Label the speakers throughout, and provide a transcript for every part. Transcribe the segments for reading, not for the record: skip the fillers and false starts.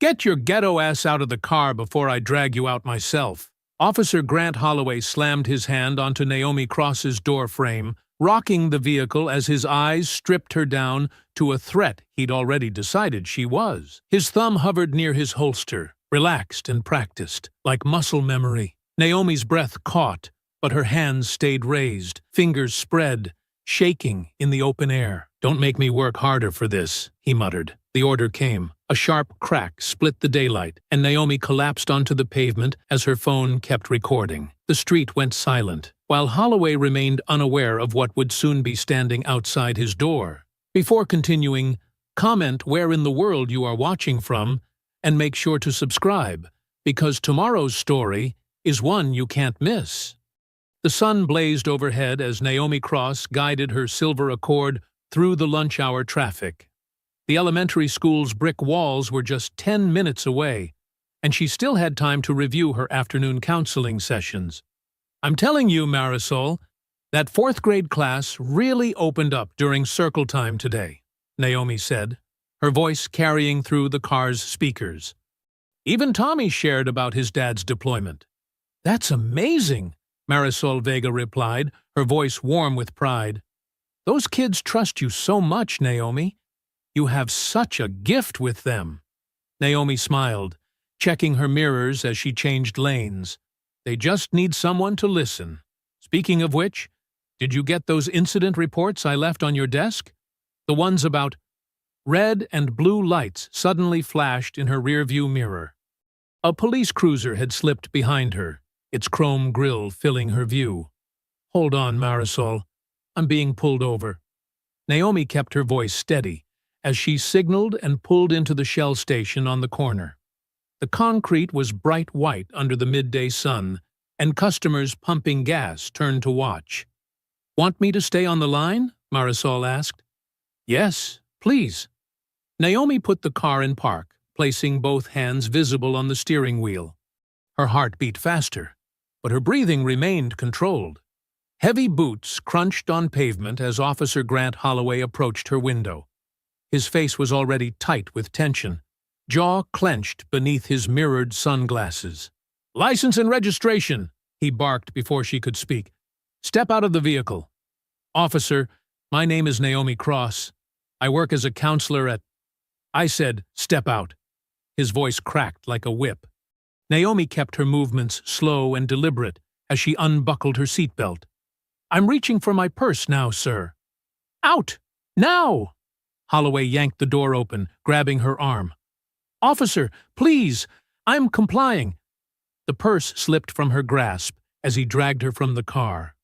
Speaker 1: Get your ghetto ass out of the car before I drag you out myself. Officer Grant Holloway slammed his hand onto Naomi Cross's door frame, rocking the vehicle as his eyes stripped her down to a threat he'd already decided she was. His thumb hovered near his holster, relaxed and practiced, like muscle memory. Naomi's breath caught, but her hands stayed raised, fingers spread, shaking in the open air. "Don't make me work harder for this," he muttered. The order came. A sharp crack split the daylight, and Naomi collapsed onto the pavement as her phone kept recording. The street went silent, while Holloway remained unaware of what would soon be standing outside his door. Before continuing, comment where in the world you are watching from, and make sure to subscribe, because tomorrow's story is one you can't miss. The sun blazed overhead as Naomi Cross guided her silver Accord through the lunch-hour traffic. The elementary school's brick walls were just 10 minutes away, and she still had time to review her afternoon counseling sessions. "I'm telling you, Marisol, that fourth-grade class really opened up during circle time today," Naomi said, her voice carrying through the car's speakers. "Even Tommy shared about his dad's deployment." "That's amazing," Marisol Vega replied, her voice warm with pride. "Those kids trust you so much, Naomi. You have such a gift with them." Naomi smiled, checking her mirrors as she changed lanes. "They just need someone to listen. Speaking of which, did you get those incident reports I left on your desk? The ones about..." Red and blue lights suddenly flashed in her rearview mirror. A police cruiser had slipped behind her, its chrome grille filling her view. "Hold on, Marisol. I'm being pulled over." Naomi kept her voice steady as she signaled and pulled into the Shell station on the corner. The concrete was bright white under the midday sun, and customers pumping gas turned to watch. "Want me to stay on the line?" Marisol asked. "Yes, please." Naomi put the car in park, placing both hands visible on the steering wheel. Her heart beat faster, but her breathing remained controlled. Heavy boots crunched on pavement as Officer Grant Holloway approached her window. His face was already tight with tension, jaw clenched beneath his mirrored sunglasses. "License and registration," he barked before she could speak. "Step out of the vehicle." "Officer, my name is Naomi Cross. I work as a counselor at..." "I said, step out." His voice cracked like a whip. Naomi kept her movements slow and deliberate as she unbuckled her seatbelt. "I'm reaching for my purse now, sir." "Out! Now!" Holloway yanked the door open, grabbing her arm. "Officer, please! I'm complying." The purse slipped from her grasp as he dragged her from the car.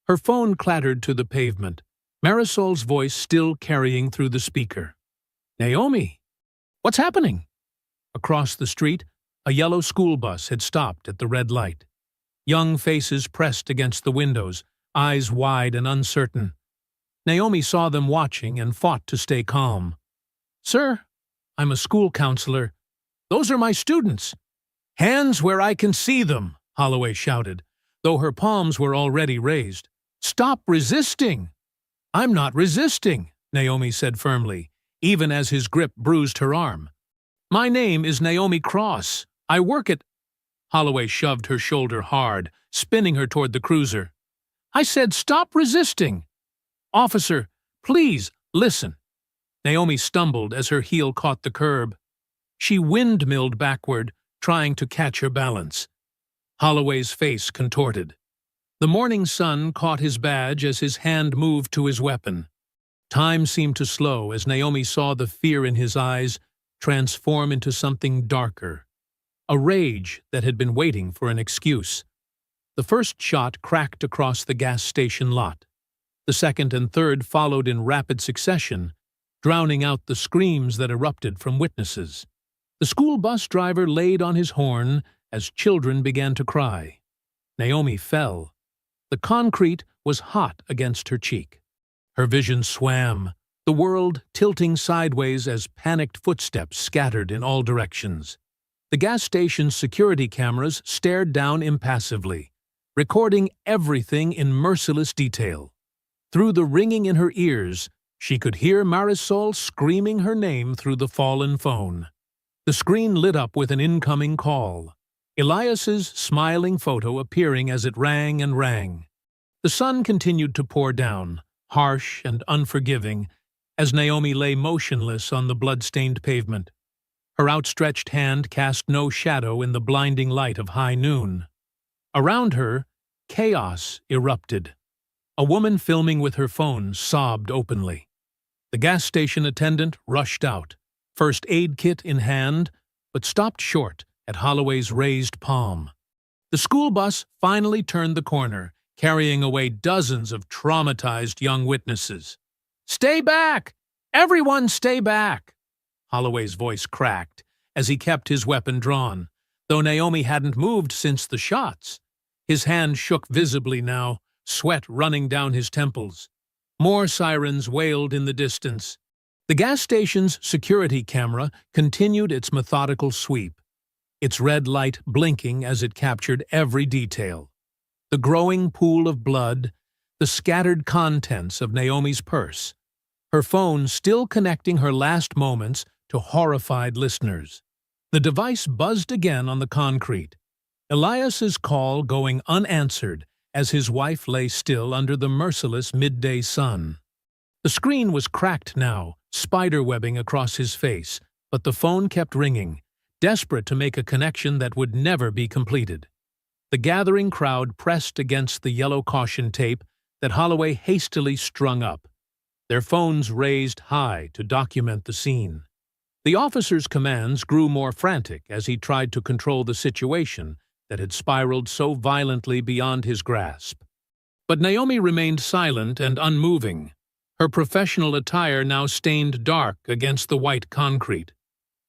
Speaker 1: Her phone clattered to the pavement, Marisol's voice still carrying through the speaker. "Naomi, what's happening?" Across the street, a yellow school bus had stopped at the red light. Young faces pressed against the windows, eyes wide and uncertain. Naomi saw them watching and fought to stay calm. "Sir, I'm a school counselor. Those are my students." "Hands where I can see them," Holloway shouted, though her palms were already raised. "Stop resisting." "I'm not resisting," Naomi said firmly, even as his grip bruised her arm. "My name is Naomi Cross. I work at..." Holloway shoved her shoulder hard, spinning her toward the cruiser. "I said stop resisting." "Officer, please, listen." Naomi stumbled as her heel caught the curb. She windmilled backward, trying to catch her balance. Holloway's face contorted. The morning sun caught his badge as his hand moved to his weapon. Time seemed to slow as Naomi saw the fear in his eyes transform into something darker, a rage that had been waiting for an excuse. The first shot cracked across the gas station lot. The second and third followed in rapid succession, drowning out the screams that erupted from witnesses. The school bus driver laid on his horn as children began to cry. Naomi fell. The concrete was hot against her cheek. Her vision swam, the world tilting sideways as panicked footsteps scattered in all directions. The gas station's security cameras stared down impassively, recording everything in merciless detail. Through the ringing in her ears, she could hear Marisol screaming her name through the fallen phone. The screen lit up with an incoming call. Elias's smiling photo appearing as it rang and rang. The sun continued to pour down, harsh and unforgiving, as Naomi lay motionless on the blood-stained pavement. Her outstretched hand cast no shadow in the blinding light of high noon. Around her, chaos erupted. A woman filming with her phone sobbed openly. The gas station attendant rushed out, first aid kit in hand, but stopped short at Holloway's raised palm. The school bus finally turned the corner, carrying away dozens of traumatized young witnesses. "Stay back! Everyone stay back!" Holloway's voice cracked as he kept his weapon drawn, though Naomi hadn't moved since the shots. His hand shook visibly now, sweat running down his temples. More sirens wailed in the distance. The gas station's security camera continued its methodical sweep, its red light blinking as it captured every detail. The growing pool of blood, the scattered contents of Naomi's purse, her phone still connecting her last moments to horrified listeners. The device buzzed again on the concrete, Elias's call going unanswered as his wife lay still under the merciless midday sun. The screen was cracked now, spiderwebbing across his face, but the phone kept ringing, desperate to make a connection that would never be completed. The gathering crowd pressed against the yellow caution tape that Holloway hastily strung up, their phones raised high to document the scene. The officer's commands grew more frantic as he tried to control the situation that had spiraled so violently beyond his grasp. But Naomi remained silent and unmoving, her professional attire now stained dark against the white concrete.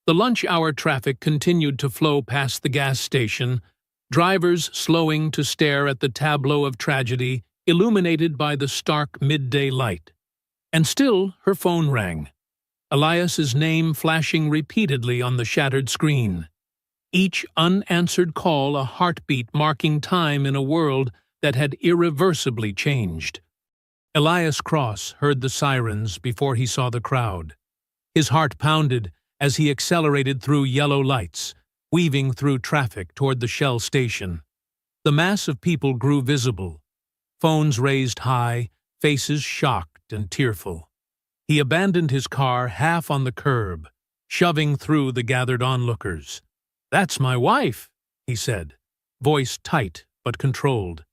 Speaker 1: The lunch-hour traffic continued to flow past the gas station, drivers slowing to stare at the tableau of tragedy illuminated by the stark midday light. And still her phone rang, Elias's name flashing repeatedly on the shattered screen. Each unanswered call a heartbeat marking time in a world that had irreversibly changed. Elias Cross heard the sirens before he saw the crowd. His heart pounded as he accelerated through yellow lights, weaving through traffic toward the Shell station. The mass of people grew visible, phones raised high, faces shocked and tearful. He abandoned his car half on the curb, shoving through the gathered onlookers. "That's my wife," he said, voice tight but controlled.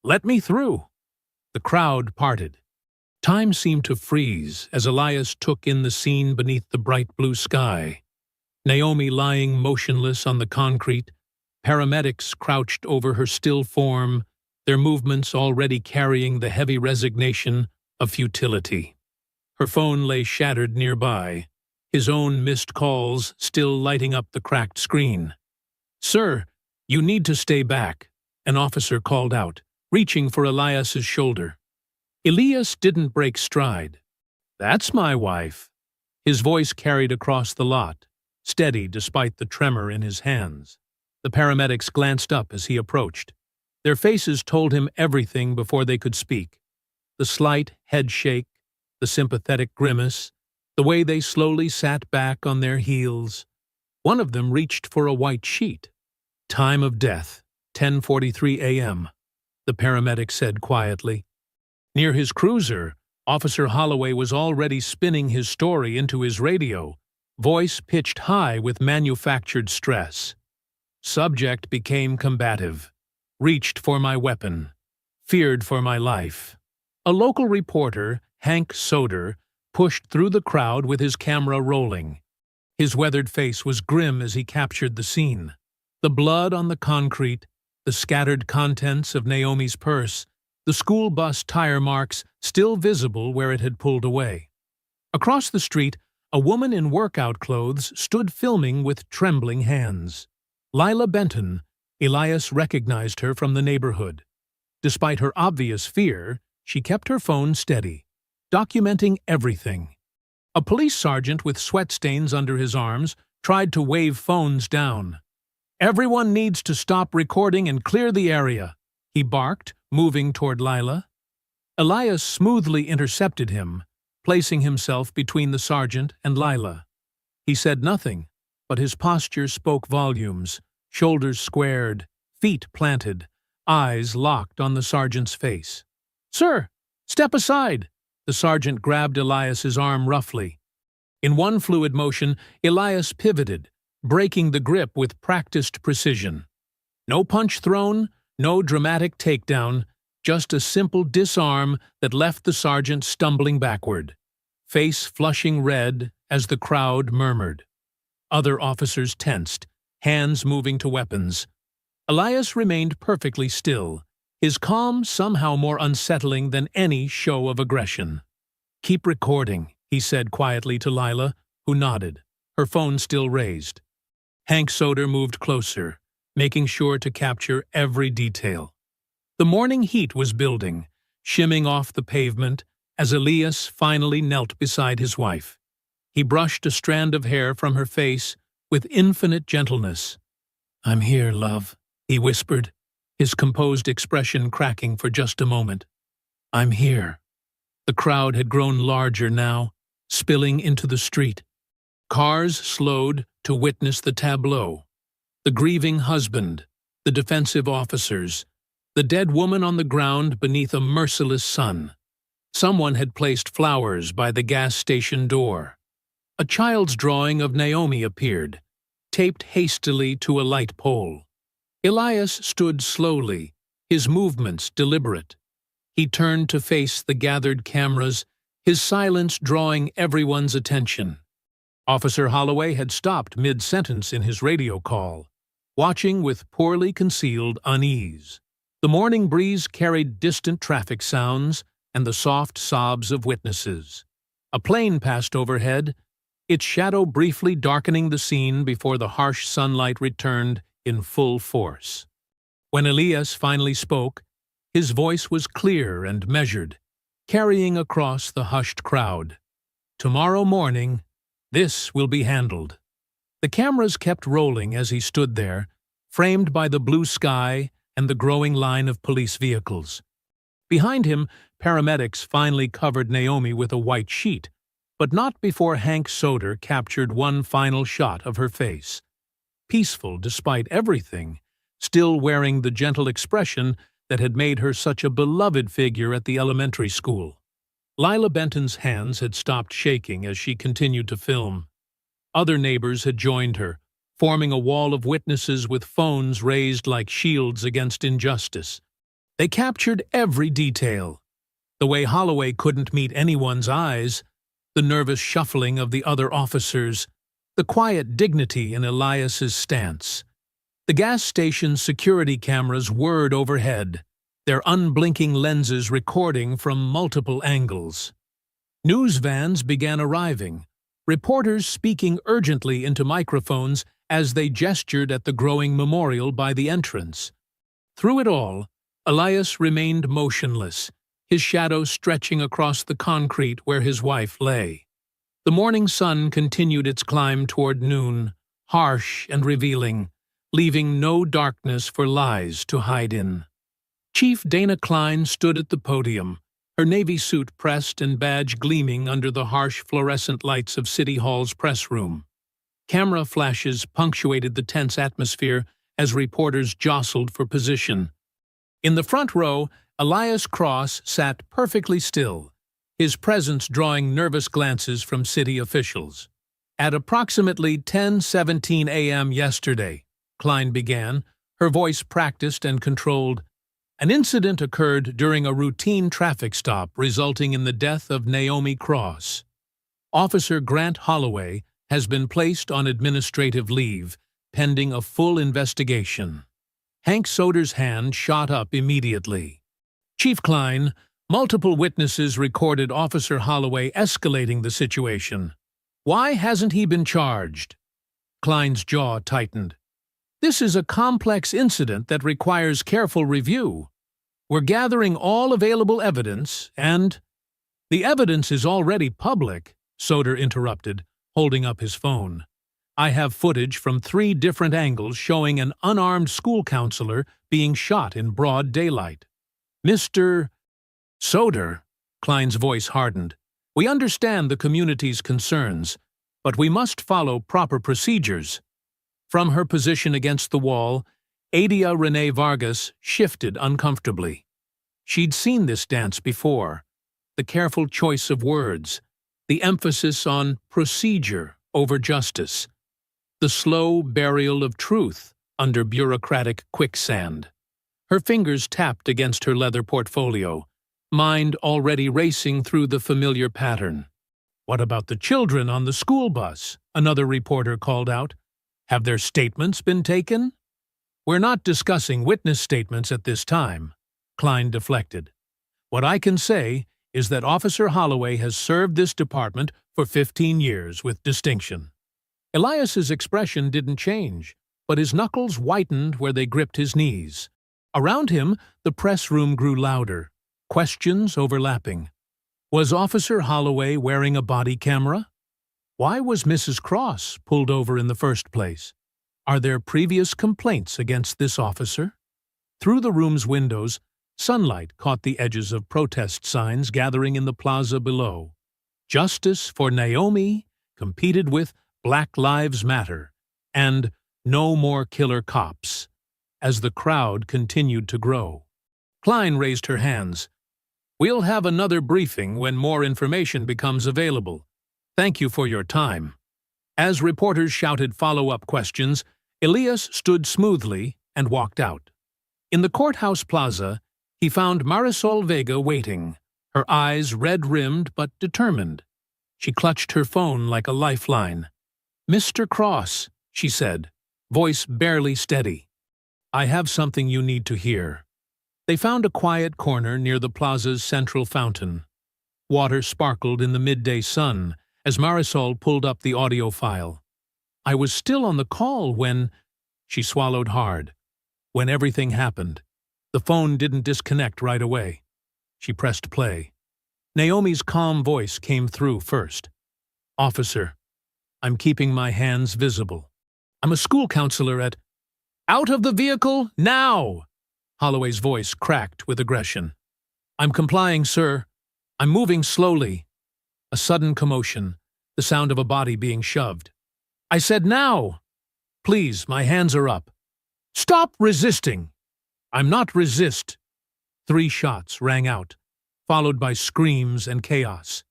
Speaker 1: "Let me through." The crowd parted. Time seemed to freeze as Elias took in the scene beneath the bright blue sky. Naomi lying motionless on the concrete, paramedics crouched over her still form, their movements already carrying the heavy resignation of futility. Her phone lay shattered nearby, his own missed calls still lighting up the cracked screen. "Sir, you need to stay back," an officer called out, reaching for Elias's shoulder. Elias didn't break stride. "That's my wife." His voice carried across the lot, steady despite the tremor in his hands. The paramedics glanced up as he approached. Their faces told him everything before they could speak. The slight head shake, the sympathetic grimace, the way they slowly sat back on their heels. One of them reached for a white sheet. "Time of death, 10:43 a.m., the paramedic said quietly. Near his cruiser, Officer Holloway was already spinning his story into his radio, voice pitched high with manufactured stress. Subject became combative, reached for my weapon, feared for my life. A local reporter, Hank Soder, pushed through the crowd with his camera rolling. His weathered face was grim as he captured the scene. The blood on the concrete, the scattered contents of Naomi's purse, the school bus tire marks still visible where it had pulled away. Across the street, a woman in workout clothes stood filming with trembling hands. Lila Benton, Elias recognized her from the neighborhood. Despite her obvious fear, she kept her phone steady, documenting everything. A police sergeant with sweat stains under his arms tried to wave phones down. "Everyone needs to stop recording and clear the area," he barked, moving toward Lila. Elias smoothly intercepted him, placing himself between the sergeant and Lila. He said nothing, but his posture spoke volumes, shoulders squared, feet planted, eyes locked on the sergeant's face. "Sir, step aside!" The sergeant grabbed Elias's arm roughly. In one fluid motion, Elias pivoted, breaking the grip with practiced precision. No punch thrown, no dramatic takedown, just a simple disarm that left the sergeant stumbling backward, face flushing red as the crowd murmured. Other officers tensed, hands moving to weapons. Elias remained perfectly still, his calm somehow more unsettling than any show of aggression. "Keep recording," he said quietly to Lila, who nodded, her phone still raised. Hank Soder moved closer, making sure to capture every detail. The morning heat was building, shimming off the pavement as Elias finally knelt beside his wife. He brushed a strand of hair from her face with infinite gentleness. "I'm here, love," he whispered, his composed expression cracking for just a moment. "I'm here." The crowd had grown larger now, spilling into the street. Cars slowed to witness the tableau. The grieving husband, the defensive officers, the dead woman on the ground beneath a merciless sun. Someone had placed flowers by the gas station door. A child's drawing of Naomi appeared, taped hastily to a light pole. Elias stood slowly, his movements deliberate. He turned to face the gathered cameras, his silence drawing everyone's attention. Officer Holloway had stopped mid-sentence in his radio call, watching with poorly concealed unease. The morning breeze carried distant traffic sounds and the soft sobs of witnesses. A plane passed overhead, its shadow briefly darkening the scene before the harsh sunlight returned in full force. When Elias finally spoke, his voice was clear and measured, carrying across the hushed crowd. "Tomorrow morning, this will be handled." The cameras kept rolling as he stood there, framed by the blue sky and the growing line of police vehicles. Behind him, paramedics finally covered Naomi with a white sheet, but not before Hank Soder captured one final shot of her face. Peaceful despite everything, still wearing the gentle expression that had made her such a beloved figure at the elementary school. Lila Benton's hands had stopped shaking as she continued to film. Other neighbors had joined her, forming a wall of witnesses with phones raised like shields against injustice. They captured every detail. The way Holloway couldn't meet anyone's eyes, the nervous shuffling of the other officers, the quiet dignity in Elias's stance. The gas station's security cameras whirred overhead, their unblinking lenses recording from multiple angles. News vans began arriving, reporters speaking urgently into microphones as they gestured at the growing memorial by the entrance. Through it all, Elias remained motionless, his shadow stretching across the concrete where his wife lay. The morning sun continued its climb toward noon, harsh and revealing, leaving no darkness for lies to hide in. Chief Dana Klein stood at the podium, her navy suit pressed and badge gleaming under the harsh fluorescent lights of City Hall's press room. Camera flashes punctuated the tense atmosphere as reporters jostled for position. In the front row, Elias Cross sat perfectly still, his presence drawing nervous glances from city officials. "At approximately 10:17 a.m. yesterday," Klein began, her voice practiced and controlled, "an incident occurred during a routine traffic stop resulting in the death of Naomi Cross. Officer Grant Holloway has been placed on administrative leave, pending a full investigation." Hank Soder's hand shot up immediately. "Chief Klein, multiple witnesses recorded Officer Holloway escalating the situation. Why hasn't he been charged?" Klein's jaw tightened. "This is a complex incident that requires careful review. We're gathering all available evidence, and—" "The evidence is already public," Soder interrupted, holding up his phone. "I have footage from 3 different angles showing an unarmed school counselor being shot in broad daylight." "Mr. Soder," Klein's voice hardened, "we understand the community's concerns, but we must follow proper procedures. From her position against the wall, Adia Renee Vargas shifted uncomfortably. She'd seen this dance before. The careful choice of words, the emphasis on procedure over justice, the slow burial of truth under bureaucratic quicksand. Her fingers tapped against her leather portfolio, mind already racing through the familiar pattern. "What about the children on the school bus?" another reporter called out. "Have their statements been taken?" "We're not discussing witness statements at this time," Klein deflected. "What I can say is that Officer Holloway has served this department for 15 years with distinction." Elias's expression didn't change, but his knuckles whitened where they gripped his knees. Around him, the press room grew louder, questions overlapping. Was Officer Holloway wearing a body camera? Why was Mrs. Cross pulled over in the first place? Are there previous complaints against this officer? Through the room's windows, sunlight caught the edges of protest signs gathering in the plaza below. Justice for Naomi competed with Black Lives Matter and No More Killer Cops as the crowd continued to grow. Klein raised her hands. "We'll have another briefing when more information becomes available. Thank you for your time." As reporters shouted follow-up questions, Elias stood smoothly and walked out. In the courthouse plaza, he found Marisol Vega waiting, her eyes red-rimmed but determined. She clutched her phone like a lifeline. "Mr. Cross," she said, voice barely steady. "I have something you need to hear." They found a quiet corner near the plaza's central fountain. Water sparkled in the midday sun as Marisol pulled up the audio file. "I was still on the call when—" She swallowed hard. "When everything happened. The phone didn't disconnect right away." She pressed play. Naomi's calm voice came through first. "Officer, I'm keeping my hands visible. I'm a school counselor at—" "Out of the vehicle, now!" Holloway's voice cracked with aggression. "I'm complying, sir. I'm moving slowly." A sudden commotion, the sound of a body being shoved. "I said now!" "Please, my hands are up." "Stop resisting!" "I'm not resist." 3 shots rang out, followed by screams and chaos.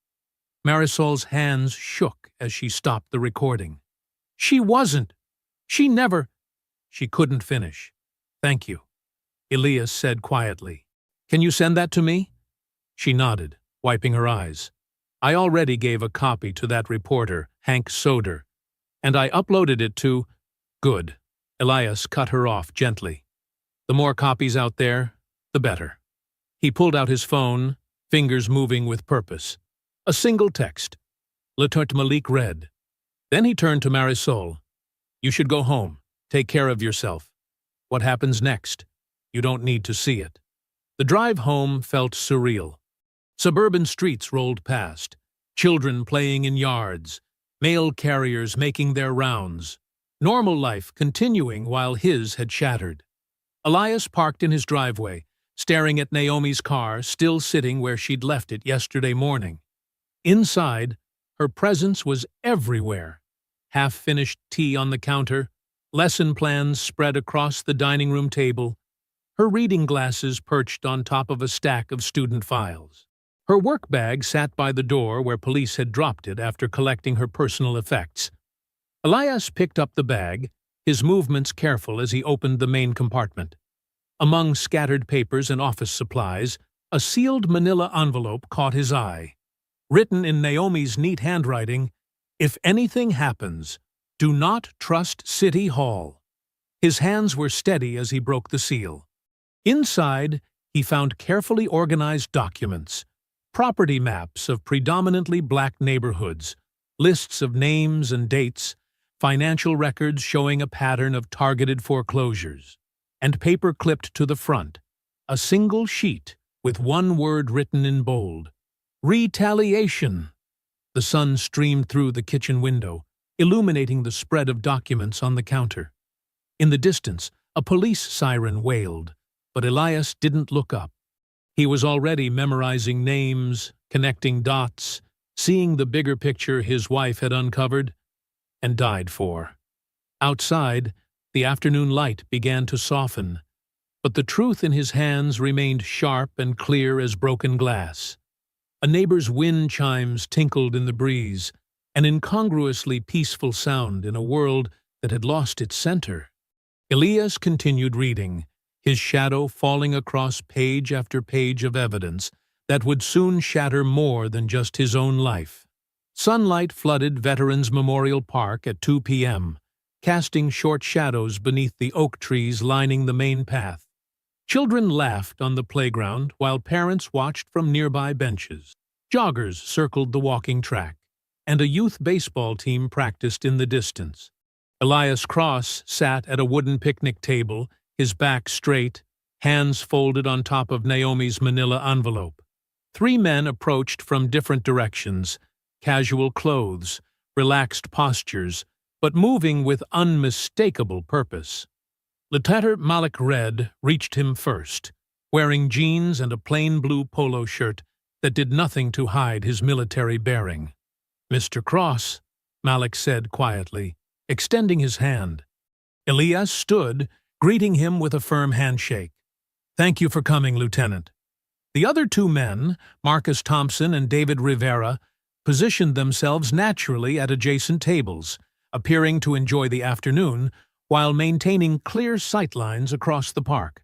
Speaker 1: Marisol's hands shook as she stopped the recording. "She wasn't. She never—" She couldn't finish. "Thank you," Elias said quietly. "Can you send that to me?" She nodded, wiping her eyes. "I already gave a copy to that reporter, Hank Soder, and I uploaded it to—" "Good." Elias cut her off gently. "The more copies out there, the better." He pulled out his phone, fingers moving with purpose. A single text. Lieutenant Malik read. Then he turned to Marisol. "You should go home. Take care of yourself. What happens next? You don't need to see it." The drive home felt surreal. Suburban streets rolled past, children playing in yards, mail carriers making their rounds, normal life continuing while his had shattered. Elias parked in his driveway, staring at Naomi's car still sitting where she'd left it yesterday morning. Inside, her presence was everywhere. Half-finished tea on the counter, lesson plans spread across the dining room table, her reading glasses perched on top of a stack of student files. Her work bag sat by the door where police had dropped it after collecting her personal effects. Elias picked up the bag, his movements careful as he opened the main compartment. Among scattered papers and office supplies, a sealed manila envelope caught his eye. Written in Naomi's neat handwriting, "If anything happens, do not trust City Hall." His hands were steady as he broke the seal. Inside, he found carefully organized documents, property maps of predominantly black neighborhoods, lists of names and dates, financial records showing a pattern of targeted foreclosures, and paper clipped to the front, a single sheet with one word written in bold. Retaliation. The sun streamed through the kitchen window, illuminating the spread of documents on the counter. In the distance, a police siren wailed, but Elias didn't look up. He was already memorizing names, connecting dots, seeing the bigger picture his wife had uncovered. and died for. Outside, the afternoon light began to soften, but the truth in his hands remained sharp and clear as broken glass. A neighbor's wind chimes tinkled in the breeze, an incongruously peaceful sound in a world that had lost its center. Elias continued reading, his shadow falling across page after page of evidence that would soon shatter more than just his own life. Sunlight flooded Veterans Memorial Park at 2 p.m., casting short shadows beneath the oak trees lining the main path. Children laughed on the playground while parents watched from nearby benches. Joggers circled the walking track, and a youth baseball team practiced in the distance. Elias Cross sat at a wooden picnic table, his back straight, hands folded on top of Naomi's manila envelope. 3 men approached from different directions, casual clothes, relaxed postures, but moving with unmistakable purpose. Lieutenant Malik Red reached him first, wearing jeans and a plain blue polo shirt that did nothing to hide his military bearing. "Mr. Cross," Malik said quietly, extending his hand. Elias stood, greeting him with a firm handshake. "Thank you for coming, Lieutenant." The other 2 men, Marcus Thompson and David Rivera, positioned themselves naturally at adjacent tables, appearing to enjoy the afternoon while maintaining clear sightlines across the park.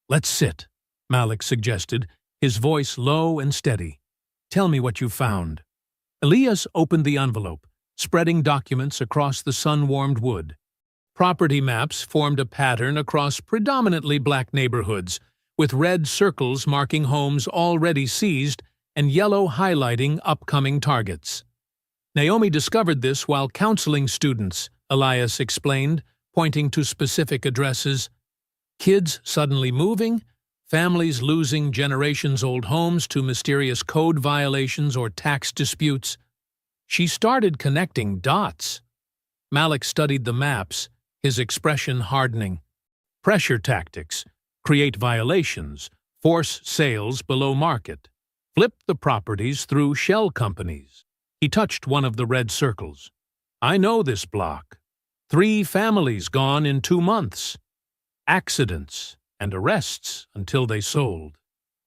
Speaker 1: "Let's sit," Malik suggested, his voice low and steady. "Tell me what you found." Elias opened the envelope, spreading documents across the sun-warmed wood. Property maps formed a pattern across predominantly black neighborhoods, with red circles marking homes already seized and yellow highlighting upcoming targets. "Naomi discovered this while counseling students," Elias explained, pointing to specific addresses. "Kids suddenly moving, families losing generations-old homes to mysterious code violations or tax disputes. She started connecting dots." Malik studied the maps, his expression hardening. "Pressure tactics, create violations, force sales below market, flip the properties through shell companies." He touched one of the red circles. "I know this block. 3 families gone in 2 months. Accidents and arrests until they sold."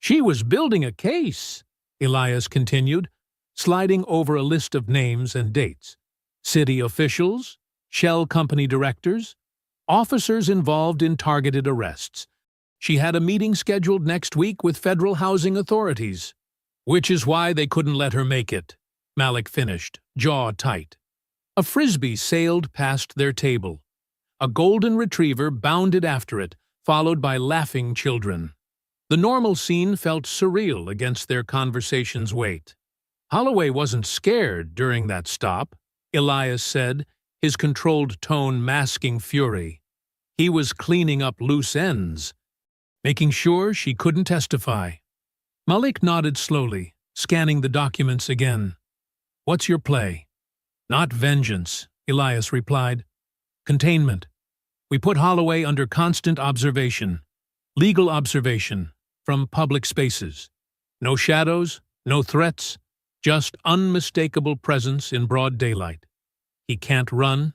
Speaker 1: "She was building a case," Elias continued, sliding over a list of names and dates. "City officials, shell company directors, officers involved in targeted arrests. She had a meeting scheduled next week with federal housing authorities." "Which is why they couldn't let her make it," Malik finished, jaw tight. A frisbee sailed past their table. A golden retriever bounded after it, followed by laughing children. The normal scene felt surreal against their conversation's weight. "Holloway wasn't scared during that stop," Elias said, his controlled tone masking fury. "He was cleaning up loose ends, making sure she couldn't testify." Malik nodded slowly, scanning the documents again. "What's your play?" "Not vengeance," Elias replied. "Containment. We put Holloway under constant observation, legal observation, from public spaces. No shadows, no threats, just unmistakable presence in broad daylight. He can't run,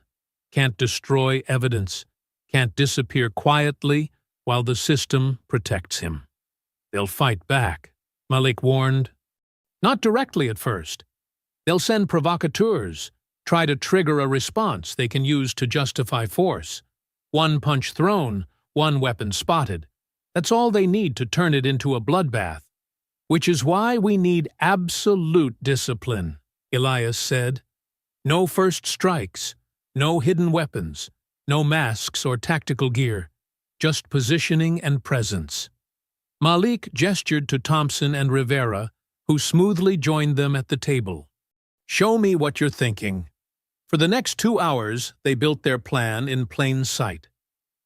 Speaker 1: can't destroy evidence, can't disappear quietly while the system protects him." "They'll fight back," Malik warned. "Not directly at first. They'll send provocateurs, try to trigger a response they can use to justify force. 1 punch thrown, 1 weapon spotted. That's all they need to turn it into a bloodbath. Which is why we need absolute discipline," Elias said. "No first strikes, no hidden weapons, no masks or tactical gear, just positioning and presence." Malik gestured to Thompson and Rivera, who smoothly joined them at the table. "Show me what you're thinking." For the next 2 hours, they built their plan in plain sight.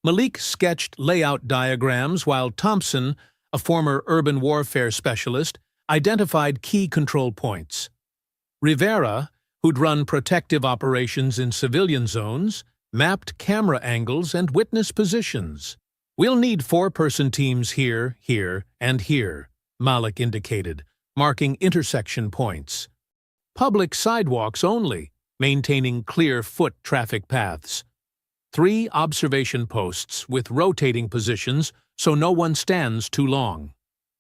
Speaker 1: Malik sketched layout diagrams while Thompson, a former urban warfare specialist, identified key control points. Rivera, who'd run protective operations in civilian zones, mapped camera angles and witness positions. "We'll need 4-person teams here, here, and here," Malik indicated, marking intersection points. "Public sidewalks only," maintaining clear foot traffic paths. 3 observation posts with rotating positions so no one stands too long.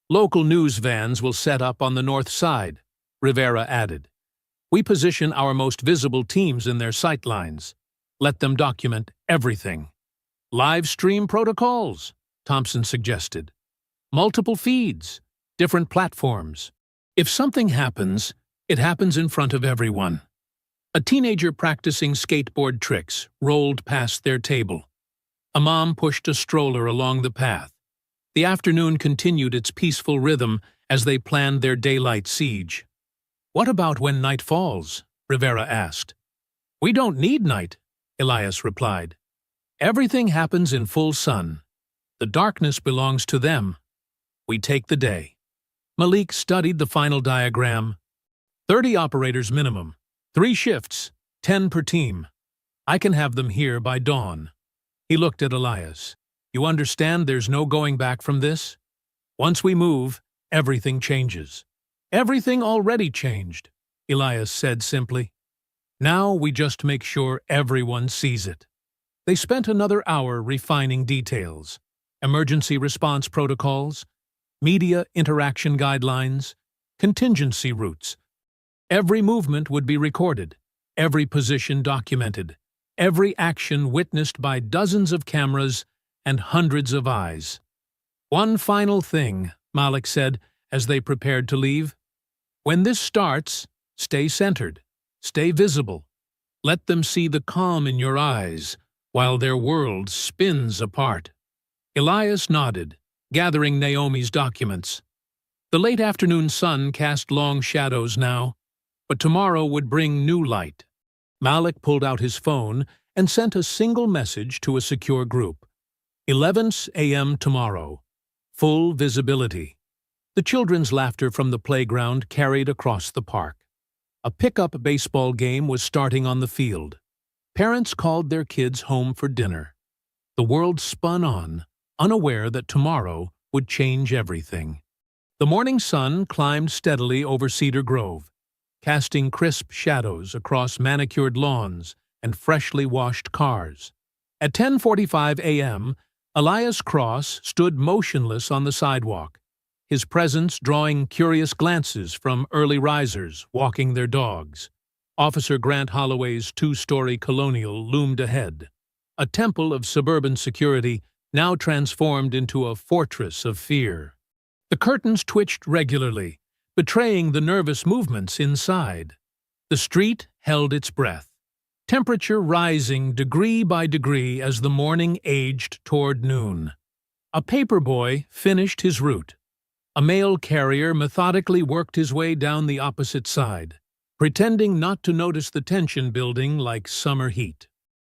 Speaker 1: Local news vans will set up on the north side, Rivera added. We position our most visible teams in their sight lines. Let them document everything. Live stream protocols, Thompson suggested. Multiple feeds, different platforms. If something happens, it happens in front of everyone. A teenager practicing skateboard tricks rolled past their table. A mom pushed a stroller along the path. The afternoon continued its peaceful rhythm as they planned their daylight siege. What about when night falls? Rivera asked. We don't need night, Elias replied. Everything happens in full sun. The darkness belongs to them. We take the day. Malik studied the final diagram. 30 operators minimum. 3 shifts, 10 per team. I can have them here by dawn. He looked at Elias. You understand there's no going back from this? Once we move, everything changes. Everything already changed, Elias said simply. Now we just make sure everyone sees it. They spent another hour refining details. Emergency response protocols, media interaction guidelines, contingency routes. Every movement would be recorded, every position documented, every action witnessed by dozens of cameras and hundreds of eyes. One final thing, Malik said as they prepared to leave. When this starts, stay centered, stay visible. Let them see the calm in your eyes while their world spins apart. Elias nodded, gathering Naomi's documents. The late afternoon sun cast long shadows now, but tomorrow would bring new light. Malik pulled out his phone and sent a single message to a secure group. 11 a.m. tomorrow. Full visibility. The children's laughter from the playground carried across the park. A pickup baseball game was starting on the field. Parents called their kids home for dinner. The world spun on, unaware that tomorrow would change everything. The morning sun climbed steadily over Cedar Grove, casting crisp shadows across manicured lawns and freshly washed cars. At 10:45 a.m., Elias Cross stood motionless on the sidewalk, his presence drawing curious glances from early risers walking their dogs. Officer Grant Holloway's 2-story colonial loomed ahead, a temple of suburban security now transformed into a fortress of fear. The curtains twitched regularly, betraying the nervous movements inside. The street held its breath, temperature rising degree by degree as the morning aged toward noon. A paperboy finished his route. A mail carrier methodically worked his way down the opposite side, pretending not to notice the tension building like summer heat.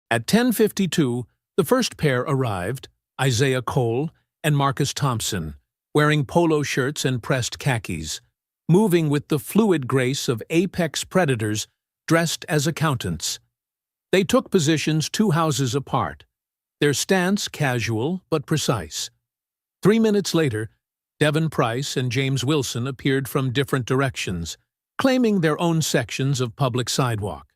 Speaker 1: At 10:52, the first pair arrived, Isaiah Cole and Marcus Thompson, wearing polo shirts and pressed khakis, moving with the fluid grace of apex predators dressed as accountants. They took positions 2 houses apart, their stance casual but precise. 3 minutes later, Devon Price and James Wilson appeared from different directions, claiming their own sections of public sidewalk.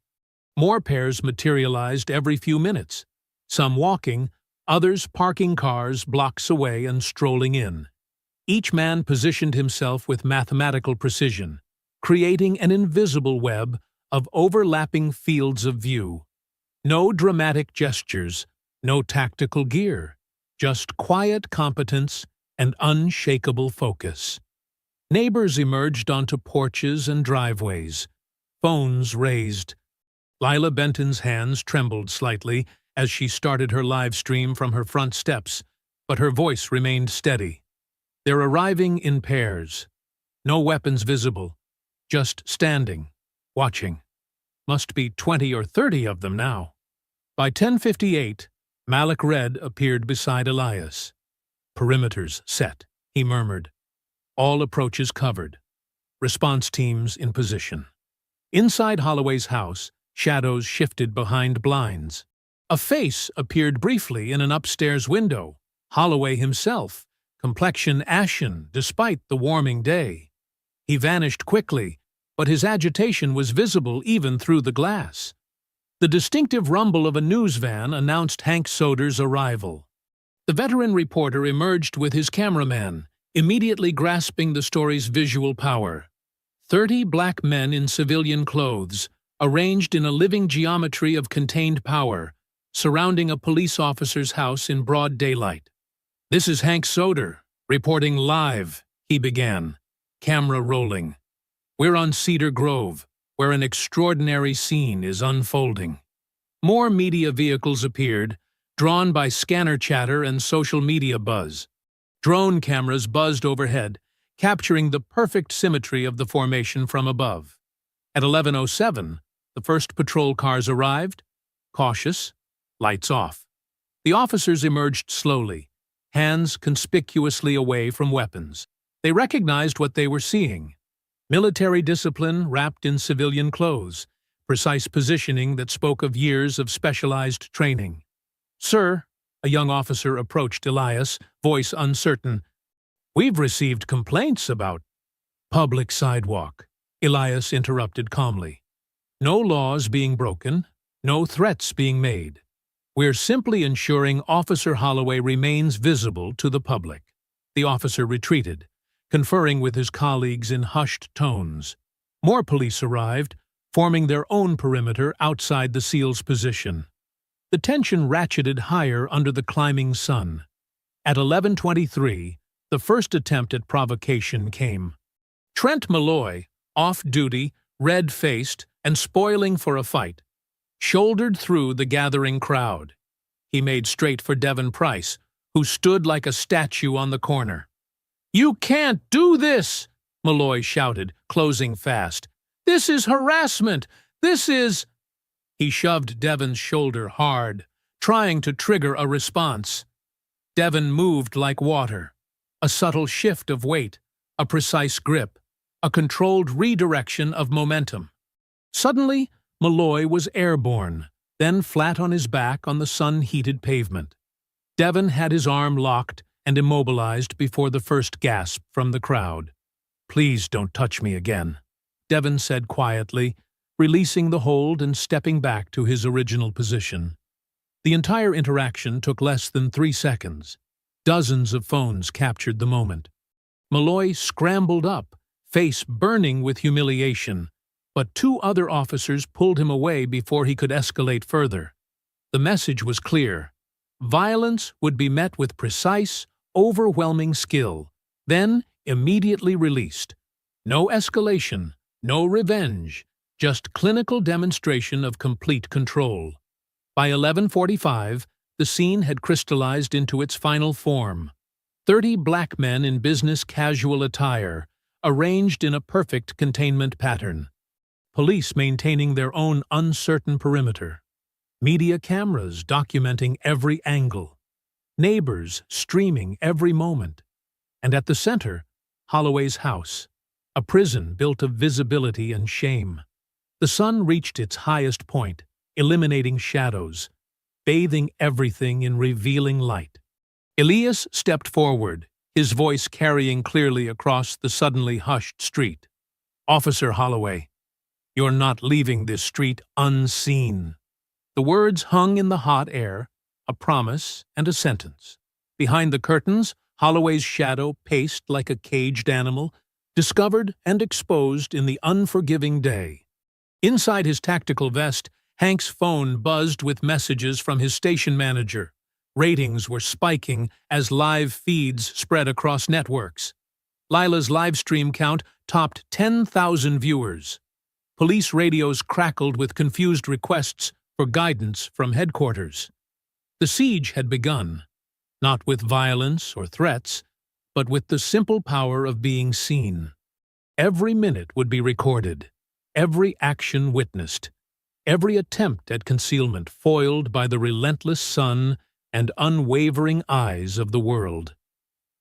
Speaker 1: More pairs materialized every few minutes, some walking, others parking cars blocks away and strolling in. Each man positioned himself with mathematical precision, creating an invisible web of overlapping fields of view. No dramatic gestures, no tactical gear, just quiet competence and unshakable focus. Neighbors emerged onto porches and driveways, phones raised. Lila Benton's hands trembled slightly as she started her live stream from her front steps, but her voice remained steady. They're arriving in pairs. No weapons visible, just standing, watching. Must be 20 or 30 of them now. By 10:58, Malik Red appeared beside Elias. Perimeters set, he murmured. All approaches covered. Response teams in position. Inside Holloway's house, shadows shifted behind blinds. A face appeared briefly in an upstairs window. Holloway himself, complexion ashen despite the warming day. He vanished quickly, but his agitation was visible even through the glass. The distinctive rumble of a news van announced Hank Soder's arrival. The veteran reporter emerged with his cameraman, immediately grasping the story's visual power. 30 black men in civilian clothes, arranged in a living geometry of contained power, surrounding a police officer's house in broad daylight. "This is Hank Soder, reporting live," he began, camera rolling. "We're on Cedar Grove, where an extraordinary scene is unfolding." More media vehicles appeared, drawn by scanner chatter and social media buzz. Drone cameras buzzed overhead, capturing the perfect symmetry of the formation from above. At 11:07, the first patrol cars arrived. Cautious, lights off. The officers emerged slowly, hands conspicuously away from weapons. They recognized what they were seeing. Military discipline wrapped in civilian clothes, precise positioning that spoke of years of specialized training. "Sir," a young officer approached Elias, voice uncertain. "We've received complaints about—" "Public sidewalk," Elias interrupted calmly. "No laws being broken, no threats being made. We're simply ensuring Officer Holloway remains visible to the public." The officer retreated, conferring with his colleagues in hushed tones. More police arrived, forming their own perimeter outside the SEAL's position. The tension ratcheted higher under the climbing sun. At 11:23, the first attempt at provocation came. Trent Malloy, off-duty, red-faced, and spoiling for a fight, shouldered through the gathering crowd. He made straight for Devon Price, who stood like a statue on the corner. "You can't do this!" Malloy shouted, closing fast. "This is harassment! This is—" He shoved Devon's shoulder hard, trying to trigger a response. Devon moved like water. A subtle shift of weight, a precise grip, a controlled redirection of momentum. Suddenly, Malloy was airborne, then flat on his back on the sun-heated pavement. Devon had his arm locked and immobilized before the first gasp from the crowd. "Please don't touch me again," Devon said quietly, releasing the hold and stepping back to his original position. The entire interaction took less than 3 seconds. Dozens of phones captured the moment. Malloy scrambled up, face burning with humiliation, but 2 other officers pulled him away before he could escalate further. The message was clear. Violence would be met with precise, overwhelming skill, then immediately released. No escalation, no revenge, just clinical demonstration of complete control. By 11:45, the scene had crystallized into its final form. 30 black men in business casual attire, arranged in a perfect containment pattern. Police maintaining their own uncertain perimeter. Media cameras documenting every angle. Neighbors streaming every moment. And at the center, Holloway's house, a prison built of visibility and shame. The sun reached its highest point, eliminating shadows, bathing everything in revealing light. Elias stepped forward, his voice carrying clearly across the suddenly hushed street. "Officer Holloway, you're not leaving this street unseen." The words hung in the hot air, a promise and a sentence. Behind the curtains, Holloway's shadow paced like a caged animal, discovered and exposed in the unforgiving day. Inside his tactical vest, Hank's phone buzzed with messages from his station manager. Ratings were spiking as live feeds spread across networks. Lila's livestream count topped 10,000 viewers. Police radios crackled with confused requests for guidance from headquarters. The siege had begun, not with violence or threats, but with the simple power of being seen. Every minute would be recorded, every action witnessed, every attempt at concealment foiled by the relentless sun and unwavering eyes of the world.